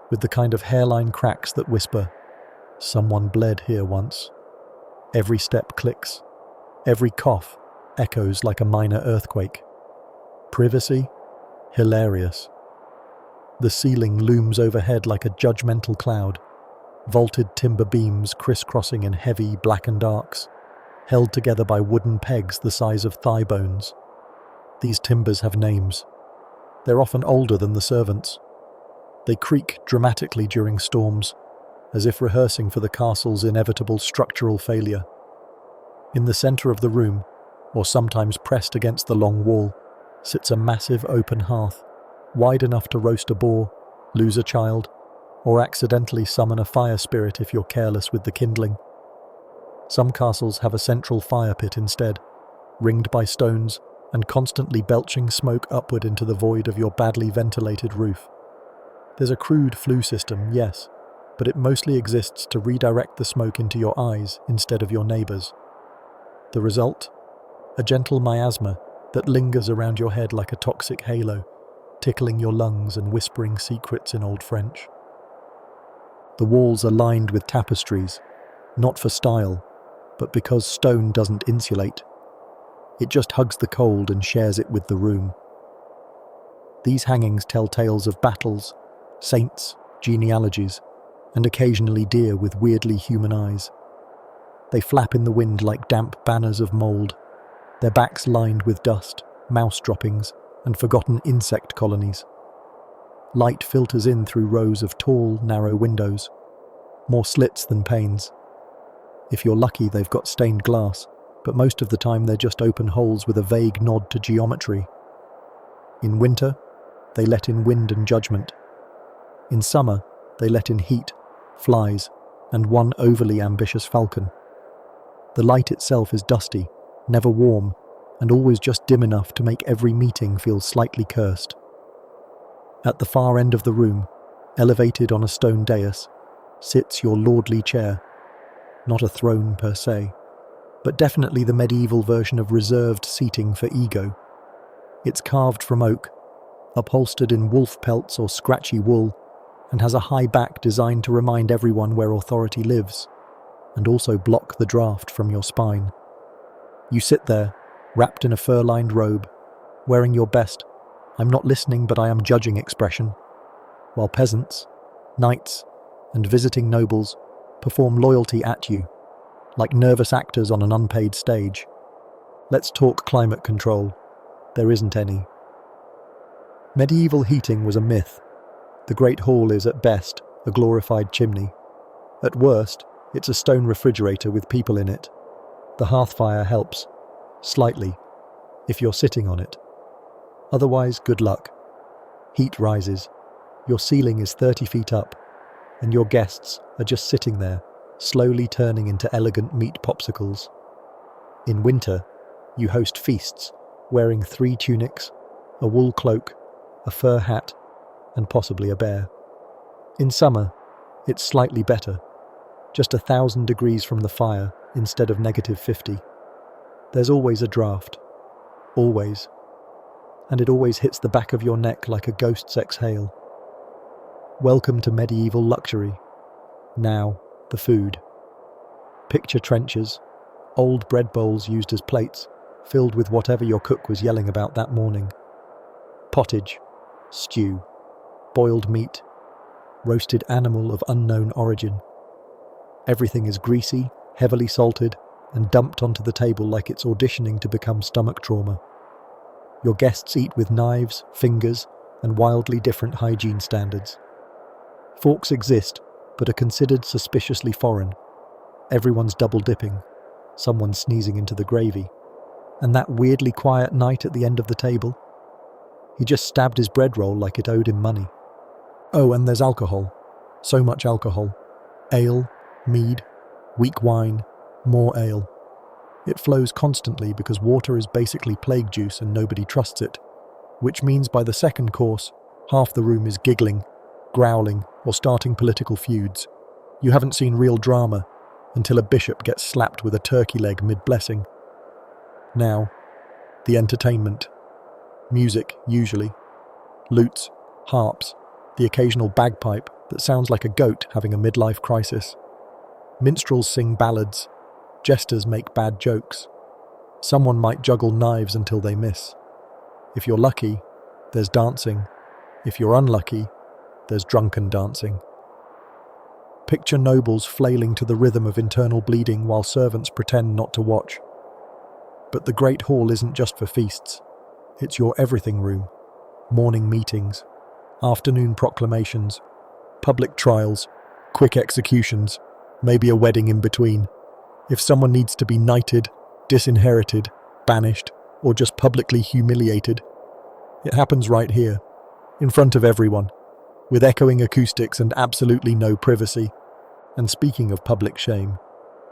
with the kind of hairline cracks that whisper, "Someone bled here once." Every step clicks. Every cough echoes like a minor earthquake. Privacy? Hilarious. The ceiling looms overhead like a judgmental cloud, vaulted timber beams crisscrossing in heavy, blackened arcs, held together by wooden pegs the size of thigh bones. These timbers have names. They're often older than the servants. They creak dramatically during storms, as if rehearsing for the castle's inevitable structural failure. In the center of the room, or sometimes pressed against the long wall, sits a massive open hearth, wide enough to roast a boar, lose a child, or accidentally summon a fire spirit if you're careless with the kindling. Some castles have a central fire pit instead, ringed by stones and constantly belching smoke upward into the void of your badly ventilated roof. There's a crude flue system, yes, but it mostly exists to redirect the smoke into your eyes instead of your neighbors. The result? A gentle miasma that lingers around your head like a toxic halo, tickling your lungs and whispering secrets in Old French. The walls are lined with tapestries, not for style, but because stone doesn't insulate. It just hugs the cold and shares it with the room. These hangings tell tales of battles, saints, genealogies, and occasionally deer with weirdly human eyes. They flap in the wind like damp banners of mould, their backs lined with dust, mouse droppings, and forgotten insect colonies. Light filters in through rows of tall, narrow windows, more slits than panes. If you're lucky, they've got stained glass, but most of the time they're just open holes with a vague nod to geometry. In winter, they let in wind and judgment. In summer, they let in heat, flies, and one overly ambitious falcon. The light itself is dusty, never warm, and always just dim enough to make every meeting feel slightly cursed. At the far end of the room, elevated on a stone dais, sits your lordly chair. Not a throne per se, but definitely the medieval version of reserved seating for ego. It's carved from oak, upholstered in wolf pelts or scratchy wool, and has a high back designed to remind everyone where authority lives, and also block the draft from your spine. You sit there, wrapped in a fur-lined robe, wearing your best "I'm not listening but I am judging" expression, while peasants, knights, and visiting nobles perform loyalty at you, like nervous actors on an unpaid stage. Let's talk climate control. There isn't any. Medieval heating was a myth. The Great Hall is, at best, a glorified chimney. At worst, it's a stone refrigerator with people in it. The hearth fire helps, slightly, if you're sitting on it. Otherwise, good luck. Heat rises. Your ceiling is 30 feet up, and your guests are just sitting there, slowly turning into elegant meat popsicles. In winter, you host feasts, wearing 3 tunics, a wool cloak, a fur hat, and possibly a bear. In summer, it's slightly better, just 1,000 degrees from the fire instead of -50. There's always a draft. Always. And it always hits the back of your neck like a ghost's exhale. Welcome to medieval luxury. Now, the food. Picture trenchers, old bread bowls used as plates, filled with whatever your cook was yelling about that morning. Pottage, stew, boiled meat, roasted animal of unknown origin. Everything is greasy, heavily salted, and dumped onto the table like it's auditioning to become stomach trauma. Your guests eat with knives, fingers, and wildly different hygiene standards. Forks exist, but are considered suspiciously foreign. Everyone's double dipping, someone's sneezing into the gravy. And that weirdly quiet knight at the end of the table? He just stabbed his bread roll like it owed him money. Oh, and there's alcohol. So much alcohol. Ale, mead, weak wine, more ale. It flows constantly because water is basically plague juice and nobody trusts it, which means by the second course, half the room is giggling, growling, or starting political feuds. You haven't seen real drama until a bishop gets slapped with a turkey leg mid-blessing. Now, the entertainment. Music, usually. Lutes, harps, the occasional bagpipe that sounds like a goat having a midlife crisis. Minstrels sing ballads. Jesters make bad jokes. Someone might juggle knives until they miss. If you're lucky, there's dancing. If you're unlucky, there's drunken dancing. Picture nobles flailing to the rhythm of internal bleeding while servants pretend not to watch. But the Great Hall isn't just for feasts. It's your everything room. Morning meetings, afternoon proclamations, public trials, quick executions, maybe a wedding in between. If someone needs to be knighted, disinherited, banished, or just publicly humiliated, it happens right here, in front of everyone, with echoing acoustics and absolutely no privacy. And speaking of public shame,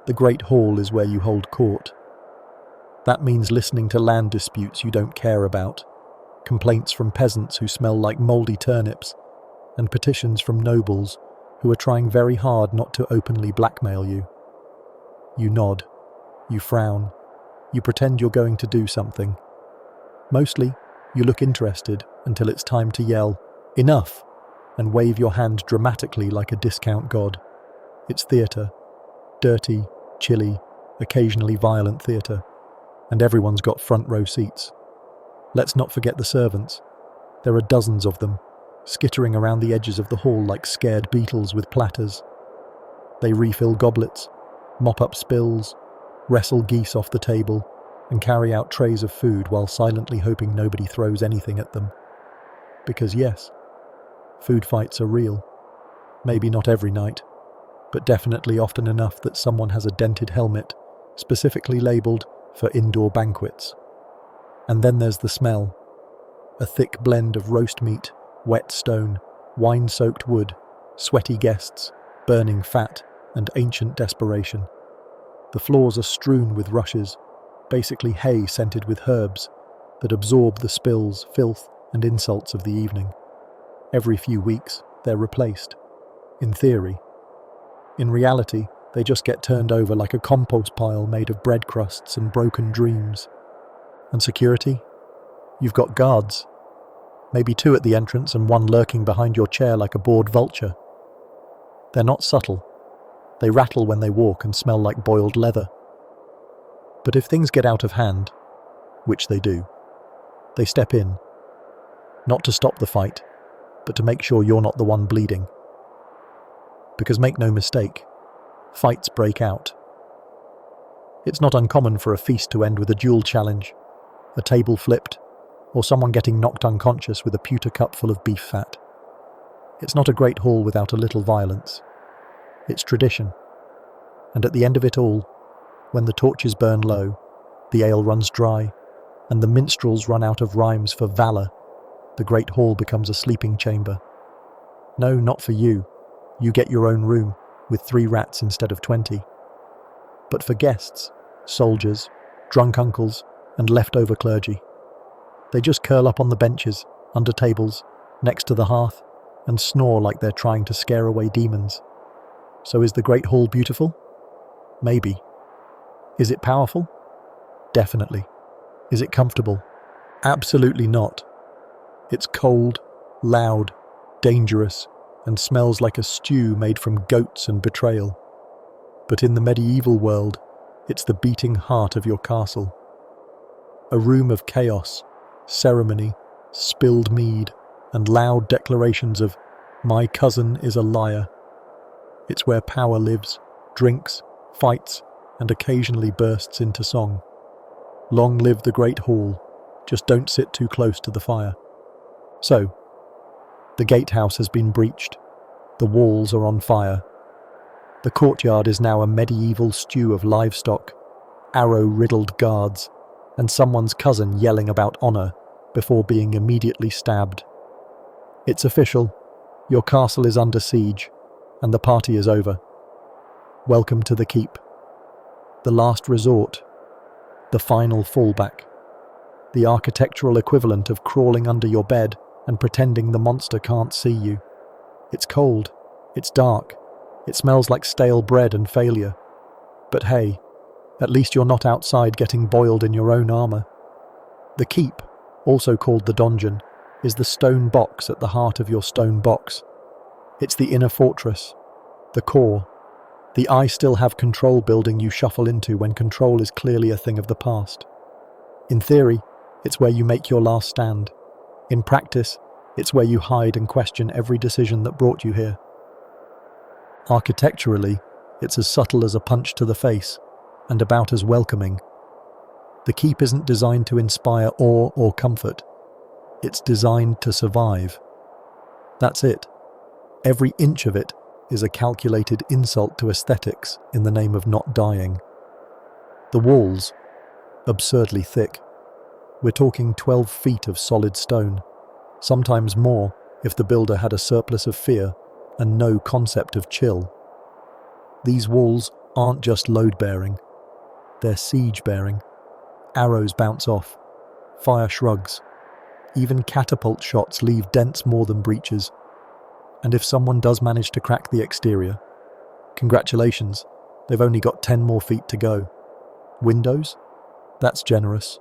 the Great Hall is where you hold court. That means listening to land disputes you don't care about, complaints from peasants who smell like mouldy turnips, and petitions from nobles who are trying very hard not to openly blackmail you. You nod, you frown, you pretend you're going to do something. Mostly, you look interested until it's time to yell, "Enough!" and wave your hand dramatically like a discount god. It's theatre. Dirty, chilly, occasionally violent theatre. And everyone's got front row seats. Let's not forget the servants. There are dozens of them, skittering around the edges of the hall like scared beetles with platters. They refill goblets, mop up spills, wrestle geese off the table, and carry out trays of food while silently hoping nobody throws anything at them. Because yes, food fights are real. Maybe not every night, but definitely often enough that someone has a dented helmet, specifically labelled for indoor banquets. And then there's the smell. A thick blend of roast meat, wet stone, wine-soaked wood, sweaty guests, burning fat, and ancient desperation. The floors are strewn with rushes, basically hay scented with herbs, that absorb the spills, filth, and insults of the evening. Every few weeks, they're replaced. In theory. In reality, they just get turned over like a compost pile made of bread crusts and broken dreams. And security? You've got guards. Maybe 2 at the entrance and 1 lurking behind your chair like a bored vulture. They're not subtle. They rattle when they walk and smell like boiled leather. But if things get out of hand, which they do, they step in. Not to stop the fight, but to make sure you're not the one bleeding. Because make no mistake, fights break out. It's not uncommon for a feast to end with a duel challenge, a table flipped, or someone getting knocked unconscious with a pewter cup full of beef fat. It's not a great hall without a little violence. It's tradition. And at the end of it all, when the torches burn low, the ale runs dry, and the minstrels run out of rhymes for valour, the great hall becomes a sleeping chamber. No, not for you. You get your own room, with 3 rats instead of 20. But for guests, soldiers, drunk uncles, and leftover clergy, they just curl up on the benches, under tables, next to the hearth, and snore like they're trying to scare away demons. So is the Great Hall beautiful? Maybe. Is it powerful? Definitely. Is it comfortable? Absolutely not. It's cold, loud, dangerous, and smells like a stew made from goats and betrayal. But in the medieval world, it's the beating heart of your castle. A room of chaos, ceremony, spilled mead, and loud declarations of, "My cousin is a liar." It's where power lives, drinks, fights, and occasionally bursts into song. Long live the Great Hall, just don't sit too close to the fire. So, the gatehouse has been breached. The walls are on fire. The courtyard is now a medieval stew of livestock, arrow-riddled guards, and someone's cousin yelling about honour before being immediately stabbed. It's official. Your castle is under siege, and the party is over. Welcome to the keep. The last resort. The final fallback. The architectural equivalent of crawling under your bed and pretending the monster can't see you. It's cold. It's dark. It smells like stale bread and failure. But hey, At least you're not outside getting boiled in your own armor. The keep, also called the donjon, is the stone box at the heart of your stone box. It's the inner fortress, the core, the I still have control building you shuffle into when control is clearly a thing of the past. In theory, it's where you make your last stand. In practice, it's where you hide and question every decision that brought you here. Architecturally, it's as subtle as a punch to the face, and about as welcoming. The keep isn't designed to inspire awe or comfort. It's designed to survive. That's it. Every inch of it is a calculated insult to aesthetics in the name of not dying. The walls, absurdly thick. We're talking 12 feet of solid stone, sometimes more if the builder had a surplus of fear and no concept of chill. These walls aren't just load-bearing, they're siege-bearing. Arrows bounce off, fire shrugs, even catapult shots leave dents more than breaches. And if someone does manage to crack the exterior, congratulations, they've only got 10 more feet to go. Windows? That's generous.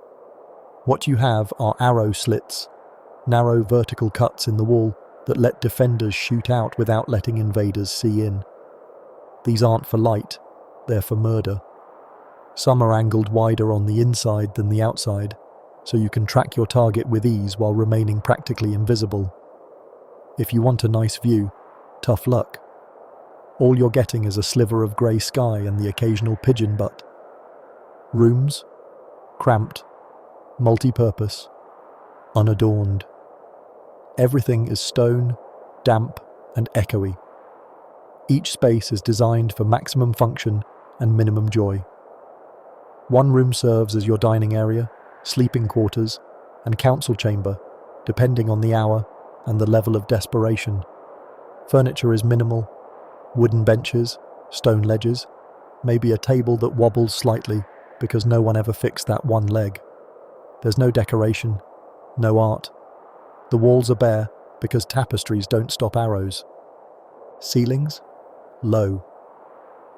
What you have are arrow slits, narrow vertical cuts in the wall that let defenders shoot out without letting invaders see in. These aren't for light, they're for murder. Some are angled wider on the inside than the outside, so you can track your target with ease while remaining practically invisible. If you want a nice view, tough luck. All you're getting is a sliver of grey sky and the occasional pigeon butt. Rooms? Cramped, multi-purpose, unadorned. Everything is stone, damp, and echoey. Each space is designed for maximum function and minimum joy. One room serves as your dining area, sleeping quarters, and council chamber, depending on the hour and the level of desperation. Furniture is minimal, wooden benches, stone ledges, maybe a table that wobbles slightly because no one ever fixed that one leg. There's no decoration, no art. The walls are bare because tapestries don't stop arrows. Ceilings? Low.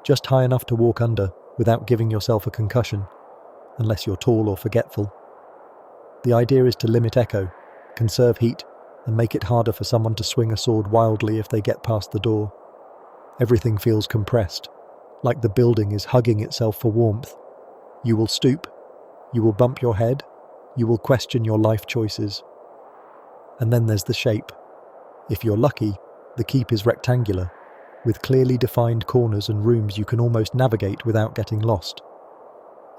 Just high enough to walk under without giving yourself a concussion, unless you're tall or forgetful. The idea is to limit echo, conserve heat, and make it harder for someone to swing a sword wildly if they get past the door. Everything feels compressed, like the building is hugging itself for warmth. You will stoop, you will bump your head, you will question your life choices. And then there's the shape. If you're lucky, the keep is rectangular, with clearly defined corners and rooms you can almost navigate without getting lost.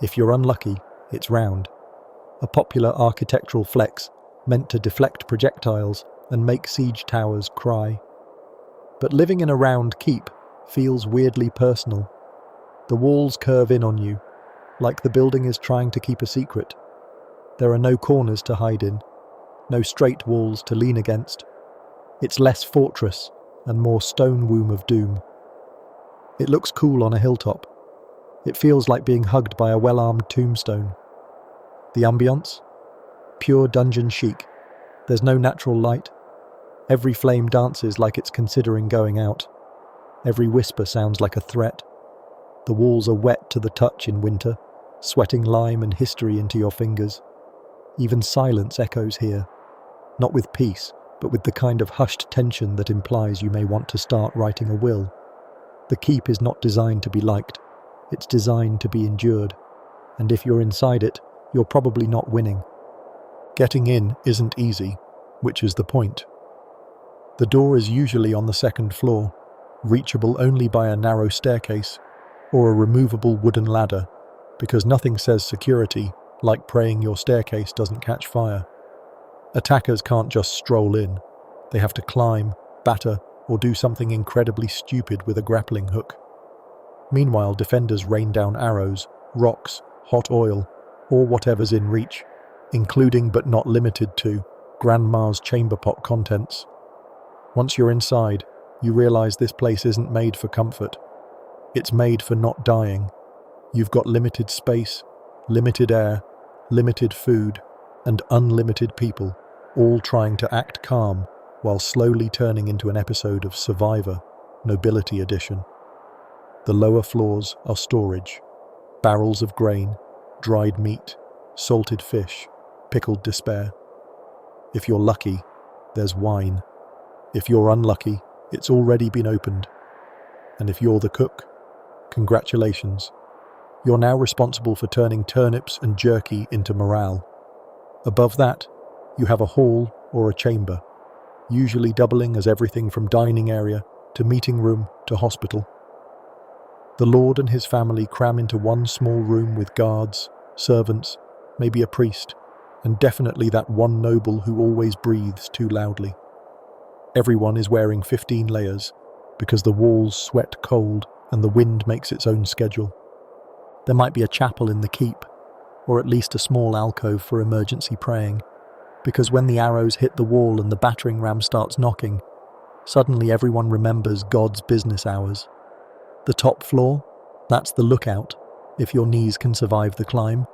If you're unlucky, it's round, a popular architectural flex meant to deflect projectiles and make siege towers cry. But living in a round keep feels weirdly personal. The walls curve in on you, like the building is trying to keep a secret. There are no corners to hide in, no straight walls to lean against. It's less fortress and more stone womb of doom. It looks cool on a hilltop. It feels like being hugged by a well-armed tombstone. The ambience? Pure dungeon chic. There's no natural light. Every flame dances like it's considering going out. Every whisper sounds like a threat. The walls are wet to the touch in winter, sweating lime and history into your fingers. Even silence echoes here, not with peace, but with the kind of hushed tension that implies you may want to start writing a will. The keep is not designed to be liked. It's designed to be endured. And if you're inside it, you're probably not winning. Getting in isn't easy, which is the point. The door is usually on the second floor, reachable only by a narrow staircase or a removable wooden ladder, because nothing says security like praying your staircase doesn't catch fire. Attackers can't just stroll in. They have to climb, batter, or do something incredibly stupid with a grappling hook. Meanwhile, defenders rain down arrows, rocks, hot oil, or whatever's in reach, including but not limited to Grandma's chamber pot contents. Once you're inside, you realize this place isn't made for comfort. It's made for not dying. You've got limited space, limited air, limited food, and unlimited people, all trying to act calm while slowly turning into an episode of Survivor, Nobility Edition. The lower floors are storage. barrels of grain, dried meat, salted fish, pickled despair. If you're lucky, there's wine. If you're unlucky, it's already been opened. And if you're the cook, congratulations. You're now responsible for turning turnips and jerky into morale. Above that, you have a hall or a chamber, usually doubling as everything from dining area to meeting room to hospital. The lord and his family cram into one small room with guards, servants, maybe a priest, and definitely that one noble who always breathes too loudly. Everyone is wearing 15 layers because the walls sweat cold and the wind makes its own schedule. There might be a chapel in the keep, or at least a small alcove for emergency praying, because when the arrows hit the wall and the battering ram starts knocking, suddenly everyone remembers God's business hours. The top floor, that's the lookout, if your knees can survive the climb.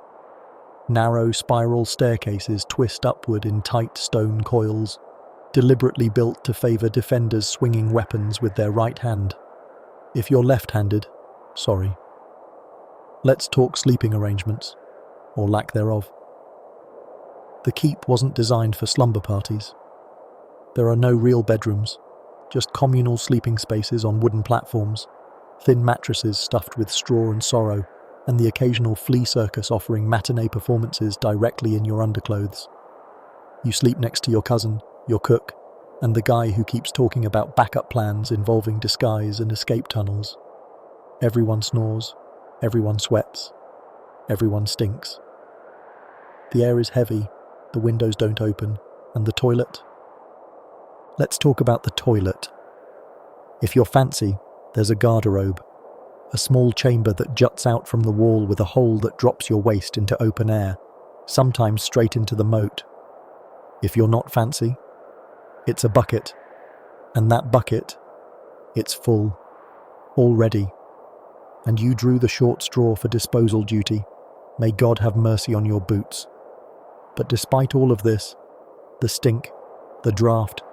Narrow spiral staircases twist upward in tight stone coils, deliberately built to favor defenders swinging weapons with their right hand. If you're left-handed, sorry. Let's talk sleeping arrangements, or lack thereof. The keep wasn't designed for slumber parties. There are no real bedrooms, just communal sleeping spaces on wooden platforms, thin mattresses stuffed with straw and sorrow, and the occasional flea circus offering matinee performances directly in your underclothes. You sleep next to your cousin, your cook, and the guy who keeps talking about backup plans involving disguise and escape tunnels. Everyone snores, everyone sweats, everyone stinks. The air is heavy, the windows don't open, and the toilet? Let's talk about the toilet. If you're fancy, there's a garderobe, a small chamber that juts out from the wall with a hole that drops your waist into open air, sometimes straight into the moat. If you're not fancy, it's a bucket, and that bucket, it's full, already. And you drew the short straw for disposal duty. May God have mercy on your boots. But despite all of this, the stink, the draft,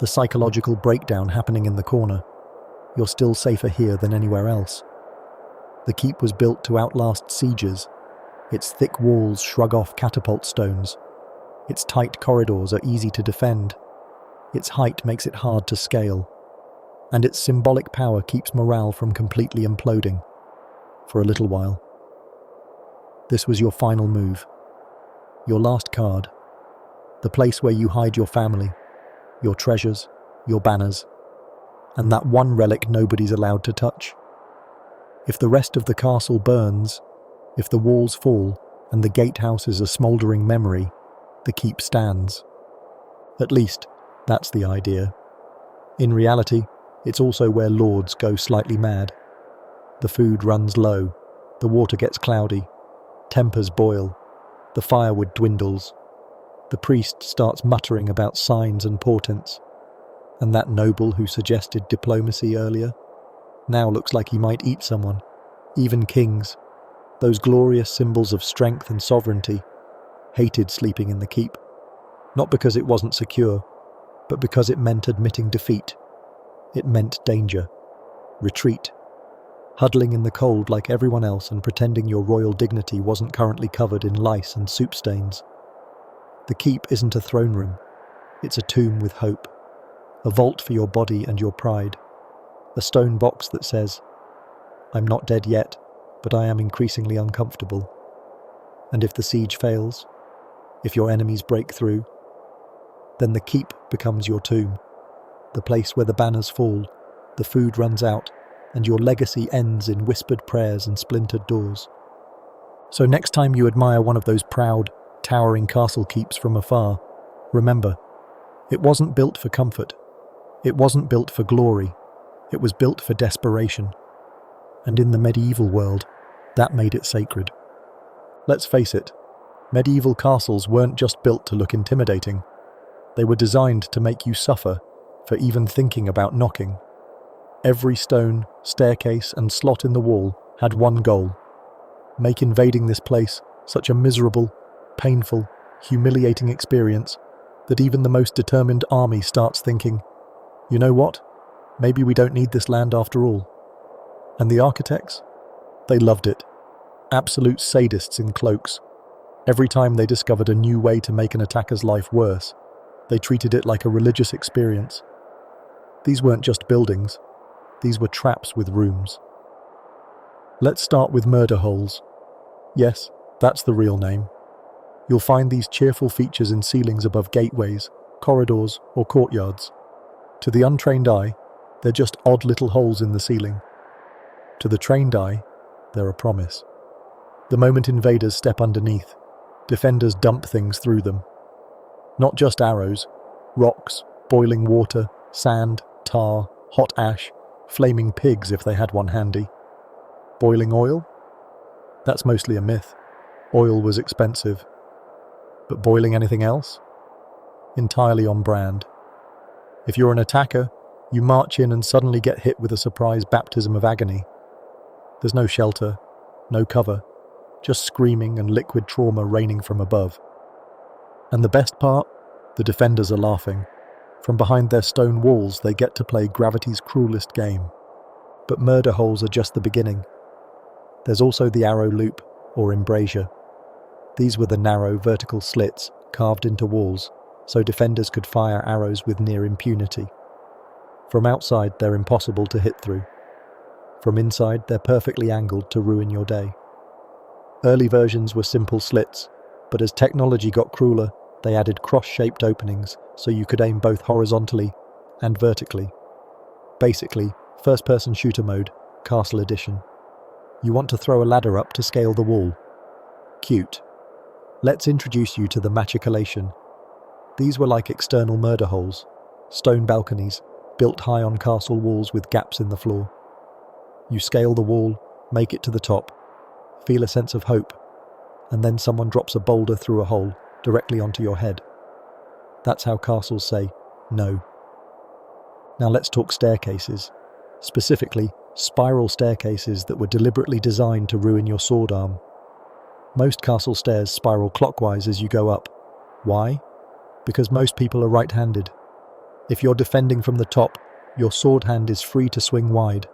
the psychological breakdown happening in the corner, you're still safer here than anywhere else. The keep was built to outlast sieges. Its thick walls shrug off catapult stones. Its tight corridors are easy to defend. Its height makes it hard to scale. And its symbolic power keeps morale from completely imploding. For a little while. This was your final move. Your last card. The place where you hide your family, your treasures, your banners, and that one relic nobody's allowed to touch. If the rest of the castle burns, if the walls fall and the gatehouse is a smouldering memory, the keep stands. At least, that's the idea. In reality, it's also where lords go slightly mad. The food runs low, the water gets cloudy, tempers boil, the firewood dwindles, the priest starts muttering about signs and portents, and that noble who suggested diplomacy earlier now looks like he might eat someone. Even kings, those glorious symbols of strength and sovereignty, hated sleeping in the keep, not because it wasn't secure, but because it meant admitting defeat. It meant danger, retreat, huddling in the cold like everyone else and pretending your royal dignity wasn't currently covered in lice and soup stains. The keep isn't a throne room, it's a tomb with hope, a vault for your body and your pride, a stone box that says, "I'm not dead yet, but I am increasingly uncomfortable." And if the siege fails, if your enemies break through, then the keep becomes your tomb, the place where the banners fall, the food runs out, and your legacy ends in whispered prayers and splintered doors. So next time you admire one of those proud, towering castle keeps from afar, remember, it wasn't built for comfort. It wasn't built for glory. It was built for desperation. And in the medieval world, that made it sacred. Let's face it, medieval castles weren't just built to look intimidating. They were designed to make you suffer for even thinking about knocking. Every stone, staircase, and slot in the wall had one goal: make invading this place such a miserable, painful, humiliating experience that even the most determined army starts thinking, you know what? Maybe we don't need this land after all. And the architects? They loved it. Absolute sadists in cloaks. Every time they discovered a new way to make an attacker's life worse, they treated it like a religious experience. These weren't just buildings, these were traps with rooms. Let's start with murder holes. Yes, that's the real name. You'll find these cheerful features in ceilings above gateways, corridors, or courtyards. To the untrained eye, they're just odd little holes in the ceiling. To the trained eye, they're a promise. The moment invaders step underneath, defenders dump things through them. Not just arrows, rocks, boiling water, sand, tar, hot ash, flaming pigs if they had one handy. Boiling oil? That's mostly a myth. Oil was expensive. But boiling anything else? Entirely on brand. If you're an attacker, you march in and suddenly get hit with a surprise baptism of agony. There's no shelter, no cover, just screaming and liquid trauma raining from above. And the best part? The defenders are laughing. From behind their stone walls, they get to play gravity's cruelest game. But murder holes are just the beginning. There's also the arrow loop, or embrasure. These were the narrow, vertical slits carved into walls, so defenders could fire arrows with near impunity. From outside, they're impossible to hit through. From inside, they're perfectly angled to ruin your day. Early versions were simple slits, but as technology got crueler, they added cross-shaped openings so you could aim both horizontally and vertically. Basically, first-person shooter mode, Castle Edition. You want to throw a ladder up to scale the wall. Cute. Let's introduce you to the machicolation. These were like external murder holes, stone balconies, built high on castle walls with gaps in the floor. You scale the wall, make it to the top, feel a sense of hope, and then someone drops a boulder through a hole directly onto your head. That's how castles say no. Now let's talk staircases. Specifically, spiral staircases that were deliberately designed to ruin your sword arm. Most castle stairs spiral clockwise as you go up. Why? Because most people are right-handed. If you're defending from the top, your sword hand is free to swing wide.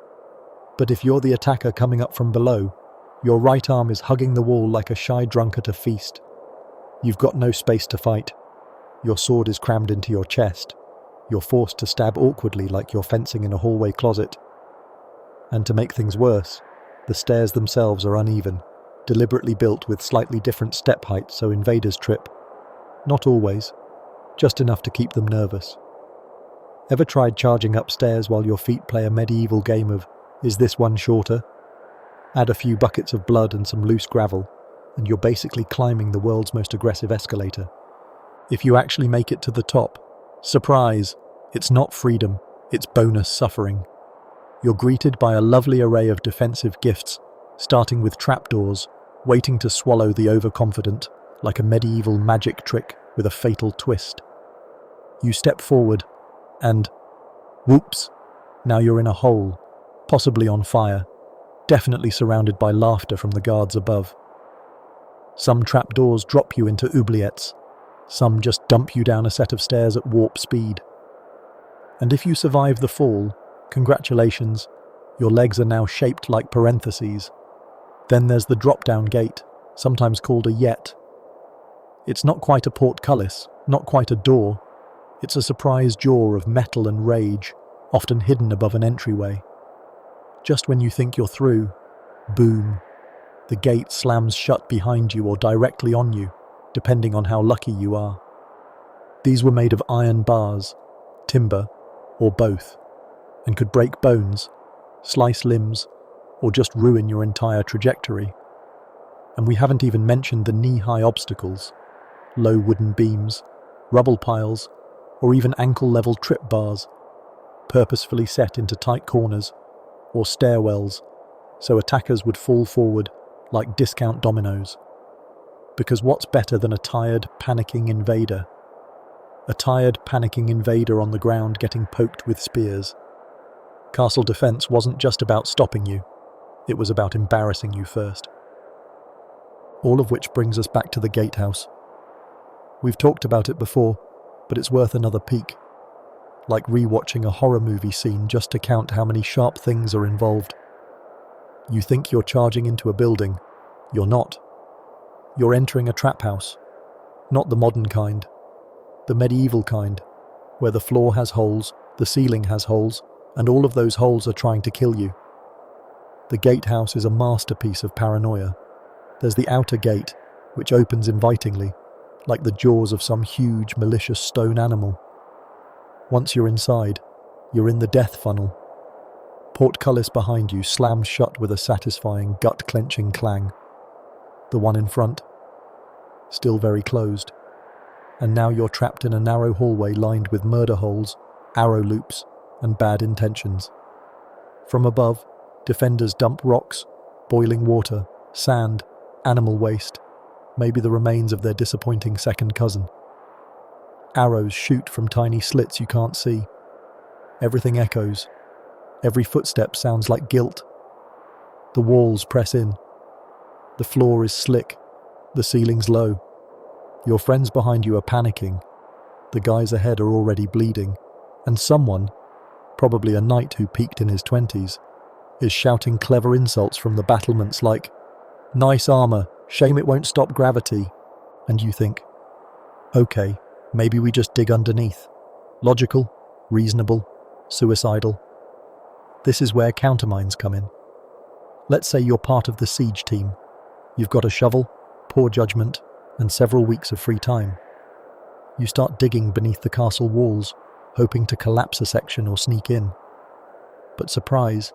But if you're the attacker coming up from below, your right arm is hugging the wall like a shy drunk at a feast. You've got no space to fight. Your sword is crammed into your chest. You're forced to stab awkwardly like you're fencing in a hallway closet. And to make things worse, the stairs themselves are uneven, deliberately built with slightly different step heights so invaders trip. Not always, just enough to keep them nervous. Ever tried charging upstairs while your feet play a medieval game of, is this one shorter? Add a few buckets of blood and some loose gravel, and you're basically climbing the world's most aggressive escalator. If you actually make it to the top, surprise, it's not freedom, it's bonus suffering. You're greeted by a lovely array of defensive gifts, starting with trapdoors, waiting to swallow the overconfident, like a medieval magic trick with a fatal twist. You step forward, and whoops, now you're in a hole, possibly on fire, definitely surrounded by laughter from the guards above. Some trapdoors drop you into oubliettes, some just dump you down a set of stairs at warp speed. And if you survive the fall, congratulations, your legs are now shaped like parentheses. Then there's the drop-down gate, sometimes called a yett. It's not quite a portcullis, not quite a door. It's a surprise jaw of metal and rage, often hidden above an entryway. Just when you think you're through, boom, the gate slams shut behind you or directly on you, depending on how lucky you are. These were made of iron bars, timber, or both, and could break bones, slice limbs, or just ruin your entire trajectory. And we haven't even mentioned the knee-high obstacles, low wooden beams, rubble piles, or even ankle-level trip bars, purposefully set into tight corners, or stairwells, so attackers would fall forward like discount dominoes. Because what's better than a tired, panicking invader? A tired, panicking invader on the ground getting poked with spears. Castle defense wasn't just about stopping you, it was about embarrassing you first. All of which brings us back to the gatehouse. We've talked about it before, but it's worth another peek. Like rewatching a horror movie scene just to count how many sharp things are involved. You think you're charging into a building, You're not. You're entering a trap house. Not the modern kind. The medieval kind, where the floor has holes, the ceiling has holes, and all of those holes are trying to kill you. The gatehouse is a masterpiece of paranoia. There's the outer gate, which opens invitingly, like the jaws of some huge, malicious stone animal. Once you're inside, you're in the death funnel. Portcullis behind you slams shut with a satisfying, gut-clenching clang. The one in front, still very closed. And now you're trapped in a narrow hallway lined with murder holes, arrow loops, and bad intentions. From above, defenders dump rocks, boiling water, sand, animal waste, maybe the remains of their disappointing second cousin. Arrows shoot from tiny slits you can't see. Everything echoes. Every footstep sounds like guilt. The walls press in. The floor is slick. The ceiling's low. Your friends behind you are panicking. The guys ahead are already bleeding. And someone, probably a knight who peaked in his 20s, is shouting clever insults from the battlements like, "Nice armor, shame it won't stop gravity." And you think, okay, maybe we just dig underneath. Logical, reasonable, suicidal. This is where countermines come in. Let's say you're part of the siege team. You've got a shovel, poor judgment, and several weeks of free time. You start digging beneath the castle walls, hoping to collapse a section or sneak in. But surprise,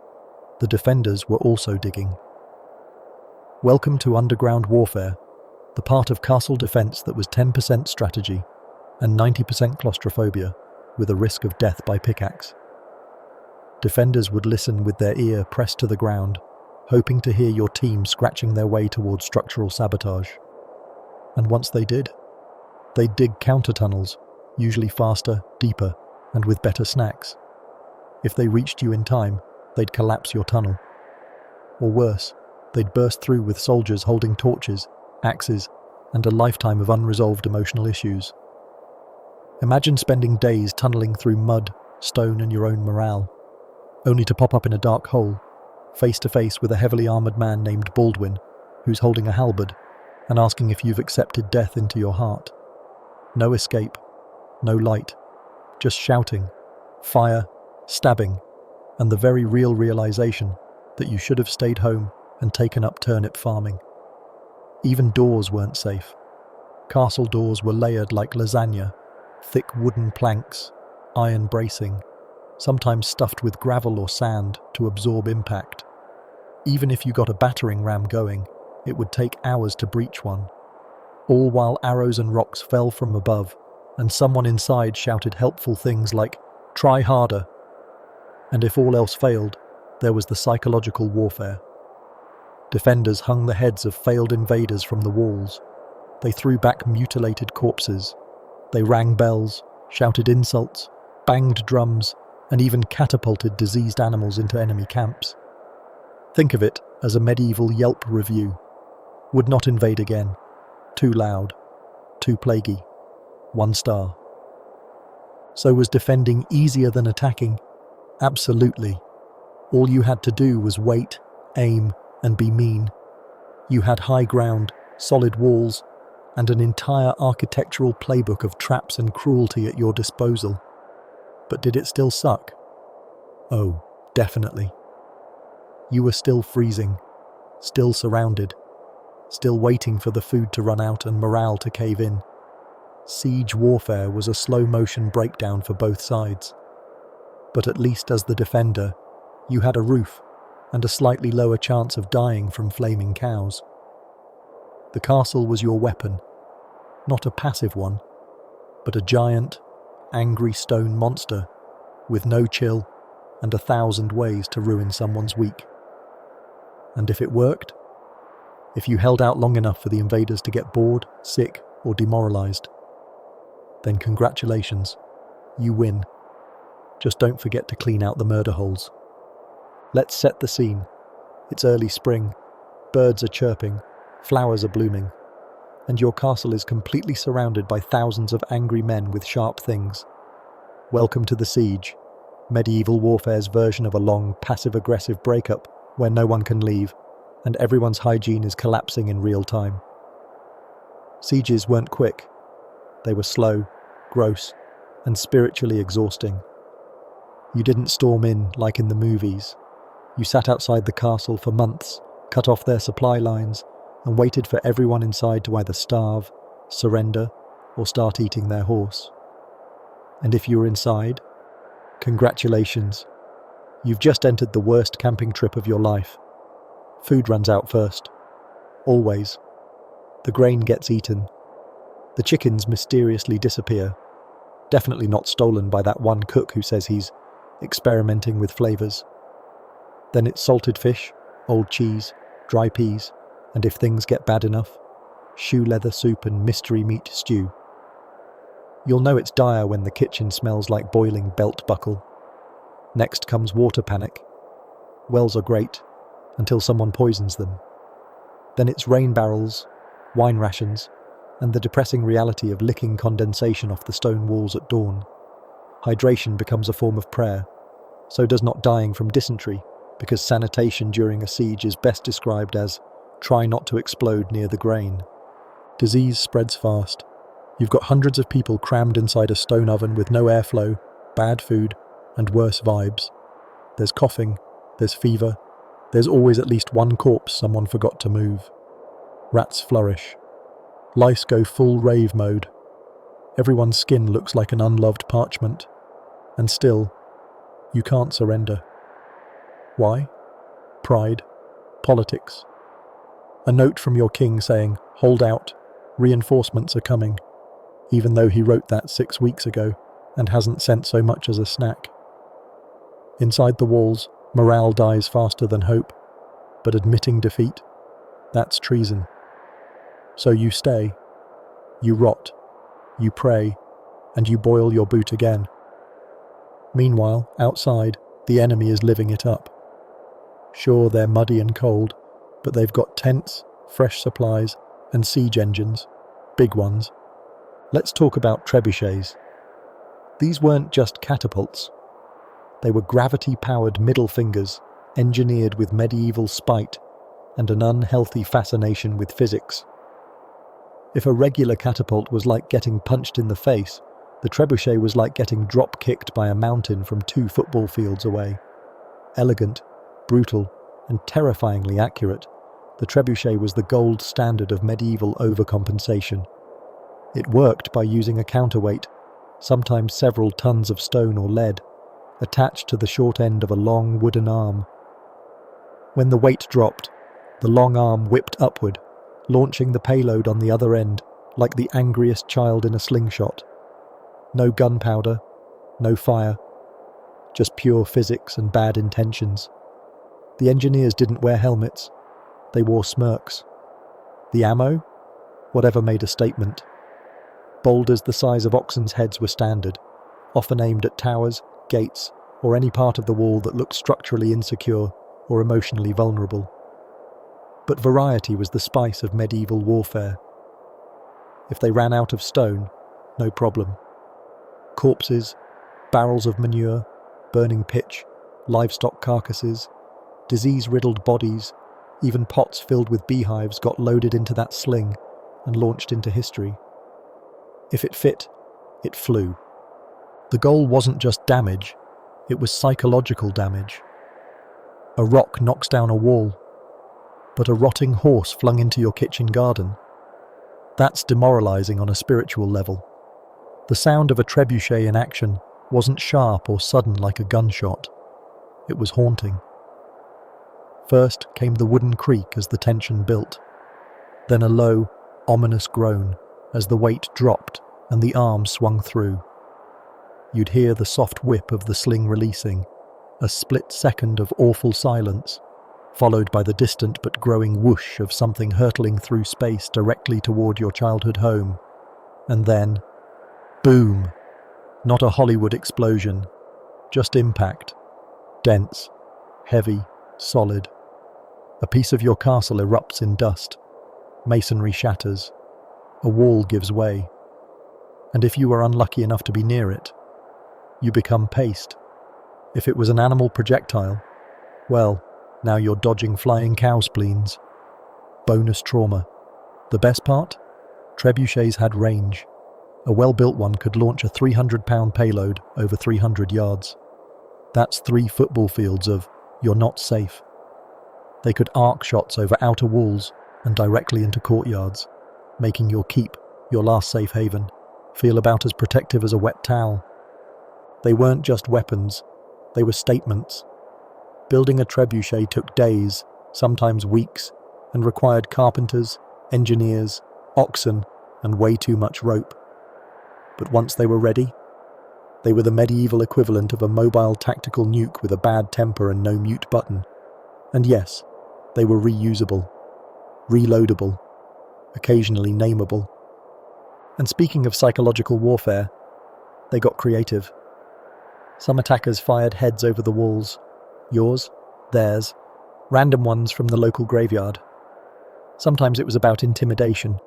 the defenders were also digging. Welcome to underground warfare, the part of castle defense that was 10% strategy and 90% claustrophobia, with a risk of death by pickaxe. Defenders would listen with their ear pressed to the ground, hoping to hear your team scratching their way towards structural sabotage. And once they did, they'd dig counter-tunnels, usually faster, deeper, and with better snacks. If they reached you in time, they'd collapse your tunnel. Or worse, they'd burst through with soldiers holding torches, axes, and a lifetime of unresolved emotional issues. Imagine spending days tunneling through mud, stone, and your own morale, only to pop up in a dark hole, face to face with a heavily armoured man named Baldwin, who's holding a halberd, and asking if you've accepted death into your heart. No escape, no light, just shouting, fire, stabbing, and the very real realization that you should have stayed home and taken up turnip farming. Even doors weren't safe. Castle doors were layered like lasagna, thick wooden planks, iron bracing, sometimes stuffed with gravel or sand to absorb impact. Even if you got a battering ram going, it would take hours to breach one, all while arrows and rocks fell from above, and someone inside shouted helpful things like, "Try harder." And if all else failed, there was the psychological warfare. Defenders hung the heads of failed invaders from the walls. They threw back mutilated corpses. They rang bells, shouted insults, banged drums, and even catapulted diseased animals into enemy camps. Think of it as a medieval Yelp review. Would not invade again. Too loud. Too plaguey. 1 star. So was defending easier than attacking? Absolutely. All you had to do was wait, aim, and be mean. You had high ground, solid walls, and an entire architectural playbook of traps and cruelty at your disposal. But did it still suck? Oh, definitely. You were still freezing, still surrounded, still waiting for the food to run out and morale to cave in. Siege warfare was a slow-motion breakdown for both sides. But at least as the defender, you had a roof and a slightly lower chance of dying from flaming cows. The castle was your weapon, not a passive one, but a giant, angry stone monster with no chill and 1,000 ways to ruin someone's week. And if it worked, if you held out long enough for the invaders to get bored, sick, or demoralized, then congratulations, you win. Just don't forget to clean out the murder holes. Let's set the scene. It's early spring, birds are chirping, flowers are blooming, and your castle is completely surrounded by thousands of angry men with sharp things. Welcome to the siege, medieval warfare's version of a long, passive-aggressive breakup where no one can leave, and everyone's hygiene is collapsing in real time. Sieges weren't quick. They were slow, gross, and spiritually exhausting. You didn't storm in like in the movies. You sat outside the castle for months, cut off their supply lines, and waited for everyone inside to either starve, surrender, or start eating their horse. And if you were inside, congratulations. You've just entered the worst camping trip of your life. Food runs out first. Always. The grain gets eaten. The chickens mysteriously disappear. Definitely not stolen by that one cook who says he's experimenting with flavors. Then it's salted fish, old cheese, dry peas, and if things get bad enough, shoe leather soup and mystery meat stew. You'll know it's dire when the kitchen smells like boiling belt buckle. Next comes water panic. Wells are great, until someone poisons them. Then it's rain barrels, wine rations, and the depressing reality of licking condensation off the stone walls at dawn. Hydration becomes a form of prayer. So does not dying from dysentery, because sanitation during a siege is best described as try not to explode near the grain. Disease spreads fast. You've got hundreds of people crammed inside a stone oven with no airflow, bad food, and worse vibes. There's coughing, there's fever, there's always at least one corpse someone forgot to move. Rats flourish. Lice go full rave mode. Everyone's skin looks like an unloved parchment. And still, you can't surrender. Why? Pride. Politics. A note from your king saying, "Hold out, reinforcements are coming," even though he wrote that 6 weeks ago and hasn't sent so much as a snack. Inside the walls, morale dies faster than hope, but admitting defeat, that's treason. So you stay, you rot, you pray, and you boil your boot again. Meanwhile, outside, the enemy is living it up. Sure, they're muddy and cold, but they've got tents, fresh supplies, and siege engines, big ones. Let's talk about trebuchets. These weren't just catapults. They were gravity-powered middle fingers, engineered with medieval spite and an unhealthy fascination with physics. If a regular catapult was like getting punched in the face, the trebuchet was like getting drop-kicked by a mountain from 2 football fields away. Elegant, brutal, and terrifyingly accurate, the trebuchet was the gold standard of medieval overcompensation. It worked by using a counterweight, sometimes several tons of stone or lead, attached to the short end of a long wooden arm. When the weight dropped, the long arm whipped upward, launching the payload on the other end like the angriest child in a slingshot. No gunpowder, no fire, just pure physics and bad intentions. The engineers didn't wear helmets, they wore smirks. The ammo? Whatever made a statement. Boulders the size of oxen's heads were standard, often aimed at towers, gates, or any part of the wall that looked structurally insecure or emotionally vulnerable. But variety was the spice of medieval warfare. If they ran out of stone, no problem. Corpses, barrels of manure, burning pitch, livestock carcasses, disease-riddled bodies, even pots filled with beehives got loaded into that sling and launched into history. If it fit, it flew. The goal wasn't just damage, it was psychological damage. A rock knocks down a wall, but a rotting horse flung into your kitchen garden. That's demoralizing on a spiritual level. The sound of a trebuchet in action wasn't sharp or sudden like a gunshot. It was haunting. First came the wooden creak as the tension built, then a low, ominous groan as the weight dropped and the arm swung through. You'd hear the soft whip of the sling releasing, a split second of awful silence, followed by the distant but growing whoosh of something hurtling through space directly toward your childhood home. And then, boom! Not a Hollywood explosion, just impact. Dense, heavy, solid. A piece of your castle erupts in dust. Masonry shatters. A wall gives way. And if you were unlucky enough to be near it, you become paste. If it was an animal projectile, well, Now you're dodging flying cow spleens. Bonus trauma. The best part? Trebuchets had range. A well-built one could launch a 300-pound payload over 300 yards. That's 3 football fields of "you're not safe." They could arc shots over outer walls and directly into courtyards, making your keep, your last safe haven, feel about as protective as a wet towel. They weren't just weapons, they were statements. Building a trebuchet took days, sometimes weeks, and required carpenters, engineers, oxen, and way too much rope. But once they were ready, they were the medieval equivalent of a mobile tactical nuke with a bad temper and no mute button. And yes, they were reusable, reloadable, occasionally nameable. And speaking of psychological warfare, they got creative. Some attackers fired heads over the walls, yours, theirs, random ones from the local graveyard. Sometimes it was about intimidation.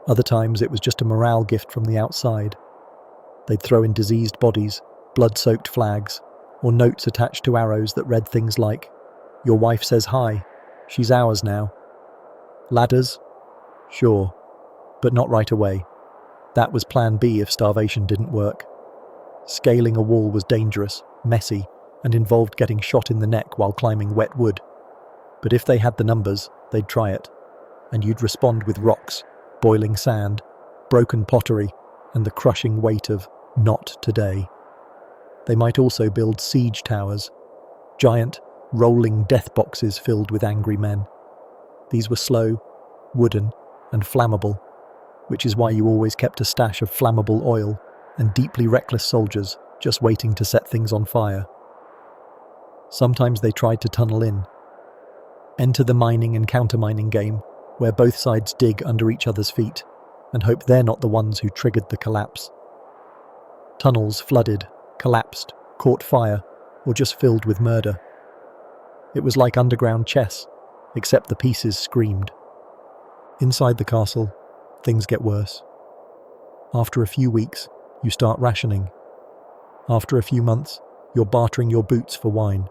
Other times it was just a morale gift from the outside. They'd throw in diseased bodies, blood-soaked flags, or notes attached to arrows that read things like, "Your wife says hi, she's ours now." Ladders? Sure, but not right away. That was plan B if starvation didn't work. Scaling a wall was dangerous, messy, and involved getting shot in the neck while climbing wet wood. But if they had the numbers, they'd try it, and you'd respond with rocks, boiling sand, broken pottery, and the crushing weight of "not today." They might also build siege towers, giant, rolling death boxes filled with angry men. These were slow, wooden, and flammable, which is why you always kept a stash of flammable oil and deeply reckless soldiers just waiting to set things on fire. Sometimes they tried to tunnel in. Enter the mining and countermining game, where both sides dig under each other's feet and hope they're not the ones who triggered the collapse. Tunnels flooded, collapsed, caught fire, or just filled with murder. It was like underground chess, except the pieces screamed. Inside the castle, things get worse. After a few weeks, you start rationing. After a few months, you're bartering your boots for wine.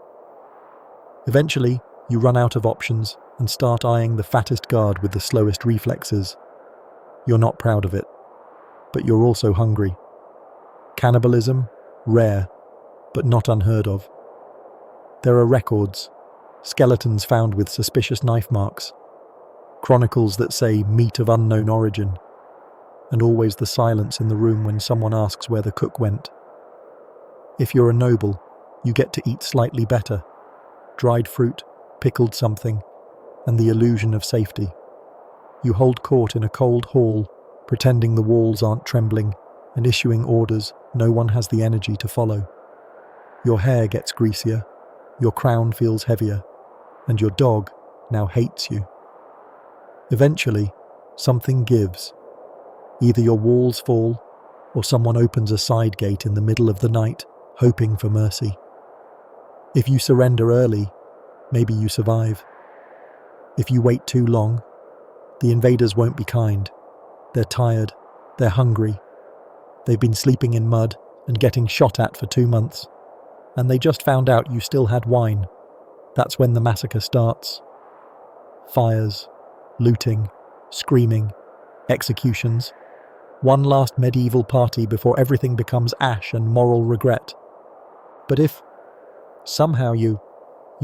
Eventually, you run out of options and start eyeing the fattest guard with the slowest reflexes. You're not proud of it, but you're also hungry. Cannibalism? Rare, but not unheard of. There are records, skeletons found with suspicious knife marks, chronicles that say meat of unknown origin, and always the silence in the room when someone asks where the cook went. If you're a noble, you get to eat slightly better. Dried fruit, pickled something, and the illusion of safety. You hold court in a cold hall, pretending the walls aren't trembling, and issuing orders no one has the energy to follow. Your hair gets greasier, your crown feels heavier, and your dog now hates you. Eventually, something gives. Either your walls fall, or someone opens a side gate in the middle of the night, hoping for mercy. If you surrender early, maybe you survive. If you wait too long, the invaders won't be kind. They're tired, they're hungry. They've been sleeping in mud and getting shot at for 2 months, and they just found out you still had wine. That's when the massacre starts. Fires, looting, screaming, executions. One last medieval party before everything becomes ash and moral regret. But if, somehow you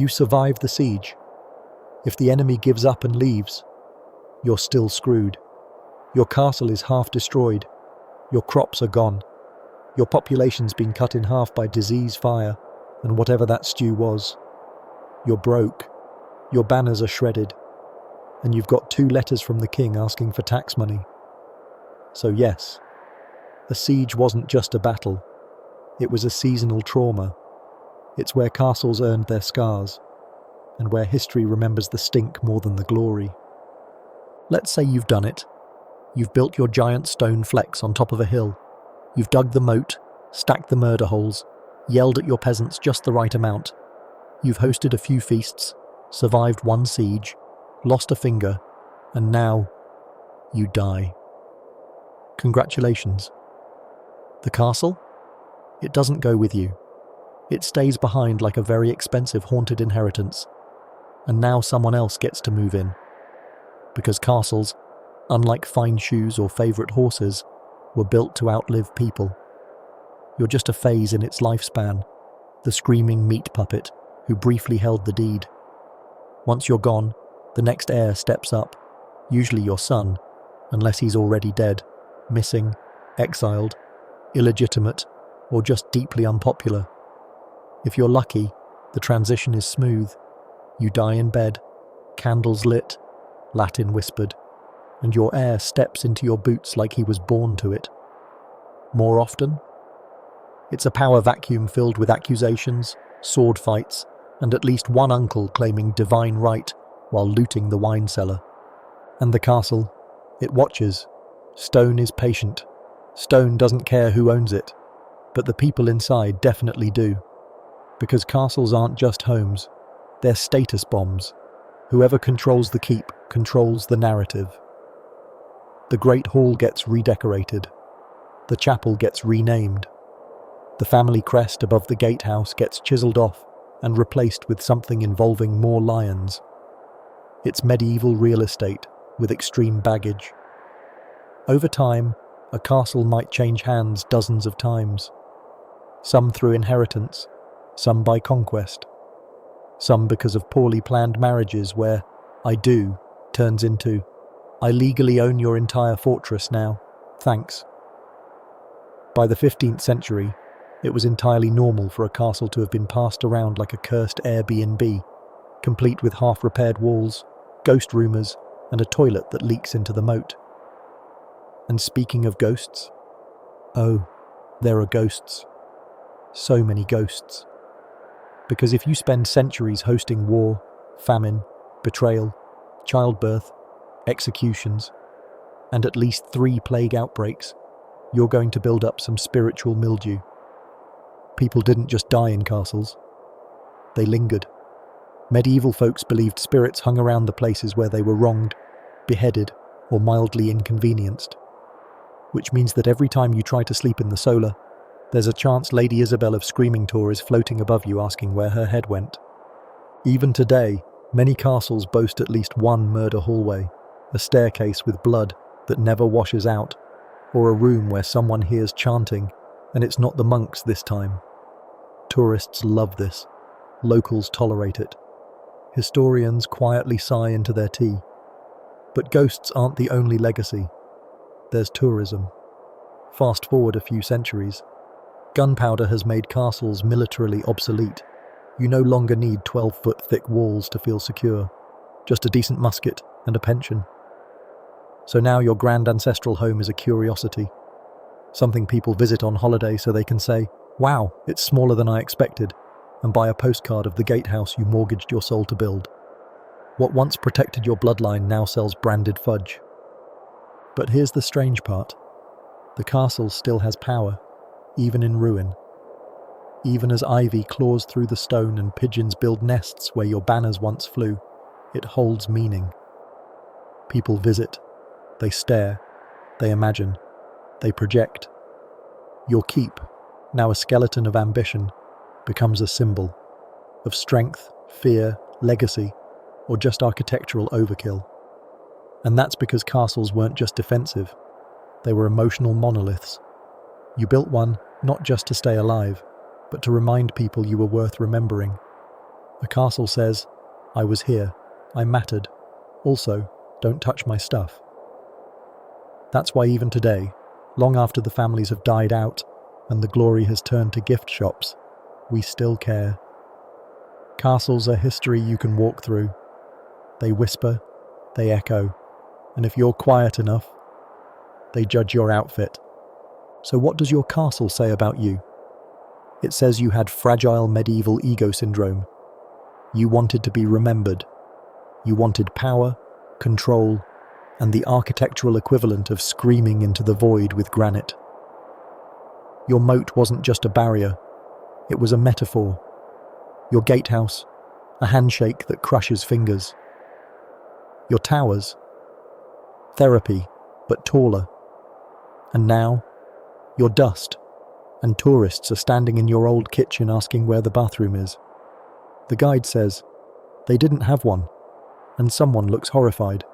survive the siege, if the enemy gives up and leaves, you're still screwed. Your castle is half destroyed. Your crops are gone. Your population's been cut in half by disease, fire, and whatever that stew was. You're broke. Your banners are shredded. And you've got 2 letters from the king asking for tax money. So yes, a siege wasn't just a battle. It was a seasonal trauma. It's where castles earned their scars, and where history remembers the stink more than the glory. Let's say you've done it. You've built your giant stone flex on top of a hill. You've dug the moat, stacked the murder holes, yelled at your peasants just the right amount. You've hosted a few feasts, survived 1 siege, lost a finger, and now you die. Congratulations. The castle? It doesn't go with you. It stays behind like a very expensive haunted inheritance. and now someone else gets to move in. Because castles, unlike fine shoes or favourite horses, were built to outlive people. You're just a phase in its lifespan, the screaming meat puppet who briefly held the deed. Once you're gone, the next heir steps up, usually your son, unless he's already dead, missing, exiled, illegitimate, or just deeply unpopular. If you're lucky, the transition is smooth. You die in bed, candles lit, Latin whispered, and your heir steps into your boots like he was born to it. More often, it's a power vacuum filled with accusations, sword fights, and at least one uncle claiming divine right while looting the wine cellar. And the castle, it watches. Stone is patient. Stone doesn't care who owns it, but the people inside definitely do. Because castles aren't just homes, they're status bombs. Whoever controls the keep controls the narrative. The Great Hall gets redecorated. The chapel gets renamed. The family crest above the gatehouse gets chiselled off and replaced with something involving more lions. It's medieval real estate with extreme baggage. Over time, a castle might change hands dozens of times. Some through inheritance, some by conquest. Some because of poorly planned marriages where "I do" turns into "I legally own your entire fortress now, thanks." By the 15th century, it was entirely normal for a castle to have been passed around like a cursed Airbnb, complete with half-repaired walls, ghost rumours, and a toilet that leaks into the moat. And speaking of ghosts, oh, there are ghosts. So many ghosts. Because if you spend centuries hosting war, famine, betrayal, childbirth, executions, and at least 3 plague outbreaks, you're going to build up some spiritual mildew. People didn't just die in castles. They lingered. Medieval folks believed spirits hung around the places where they were wronged, beheaded, or mildly inconvenienced. Which means that every time you try to sleep in the solar, there's a chance Lady Isabel of Screaming Tor is floating above you asking where her head went. Even today, many castles boast at least one murder hallway, a staircase with blood that never washes out, or a room where someone hears chanting, and it's not the monks this time. Tourists love this. Locals tolerate it. Historians quietly sigh into their tea. But ghosts aren't the only legacy. There's tourism. Fast forward a few centuries. Gunpowder has made castles militarily obsolete. You no longer need 12-foot thick walls to feel secure. Just a decent musket and a pension. So now your grand ancestral home is a curiosity. Something people visit on holiday so they can say, "Wow, it's smaller than I expected," and buy a postcard of the gatehouse you mortgaged your soul to build. What once protected your bloodline now sells branded fudge. But here's the strange part. The castle still has power, even in ruin. Even as ivy claws through the stone and pigeons build nests where your banners once flew, it holds meaning. People visit. They stare. They imagine. They project. Your keep, now a skeleton of ambition, becomes a symbol of strength, fear, legacy, or just architectural overkill. And that's because castles weren't just defensive. They were emotional monoliths. You built one not just to stay alive, but to remind people you were worth remembering. A castle says, "I was here. I mattered. Also, don't touch my stuff." That's why even today, long after the families have died out and the glory has turned to gift shops, we still care. Castles are history you can walk through. They whisper, they echo, and if you're quiet enough, they judge your outfit. So what does your castle say about you? It says you had fragile medieval ego syndrome. You wanted to be remembered. You wanted power, control, and the architectural equivalent of screaming into the void with granite. Your moat wasn't just a barrier, it was a metaphor. Your gatehouse, a handshake that crushes fingers. Your towers, therapy, but taller. And now, your dust, and tourists are standing in your old kitchen asking where the bathroom is. The guide says, They didn't have one, and someone looks horrified.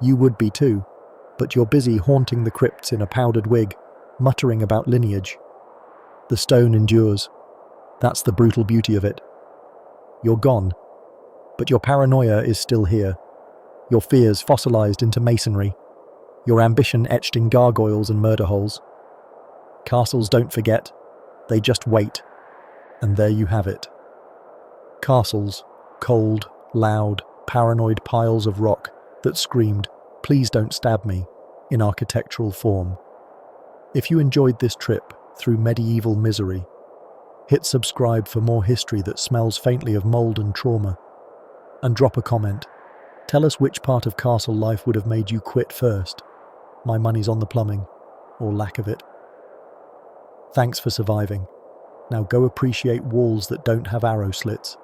You would be too, but you're busy haunting the crypts in a powdered wig, muttering about lineage. The stone endures. That's the brutal beauty of it. You're gone, but your paranoia is still here. Your fears fossilized into masonry. Your ambition etched in gargoyles and murder holes. Castles don't forget. They just wait. And there you have it. Castles, cold, loud, paranoid piles of rock that screamed, "Please don't stab me," in architectural form. If you enjoyed this trip through medieval misery, hit subscribe for more history that smells faintly of mold and trauma. And drop a comment. Tell us which part of castle life would have made you quit first. My money's on the plumbing, or lack of it. Thanks for surviving. Now go appreciate walls that don't have arrow slits.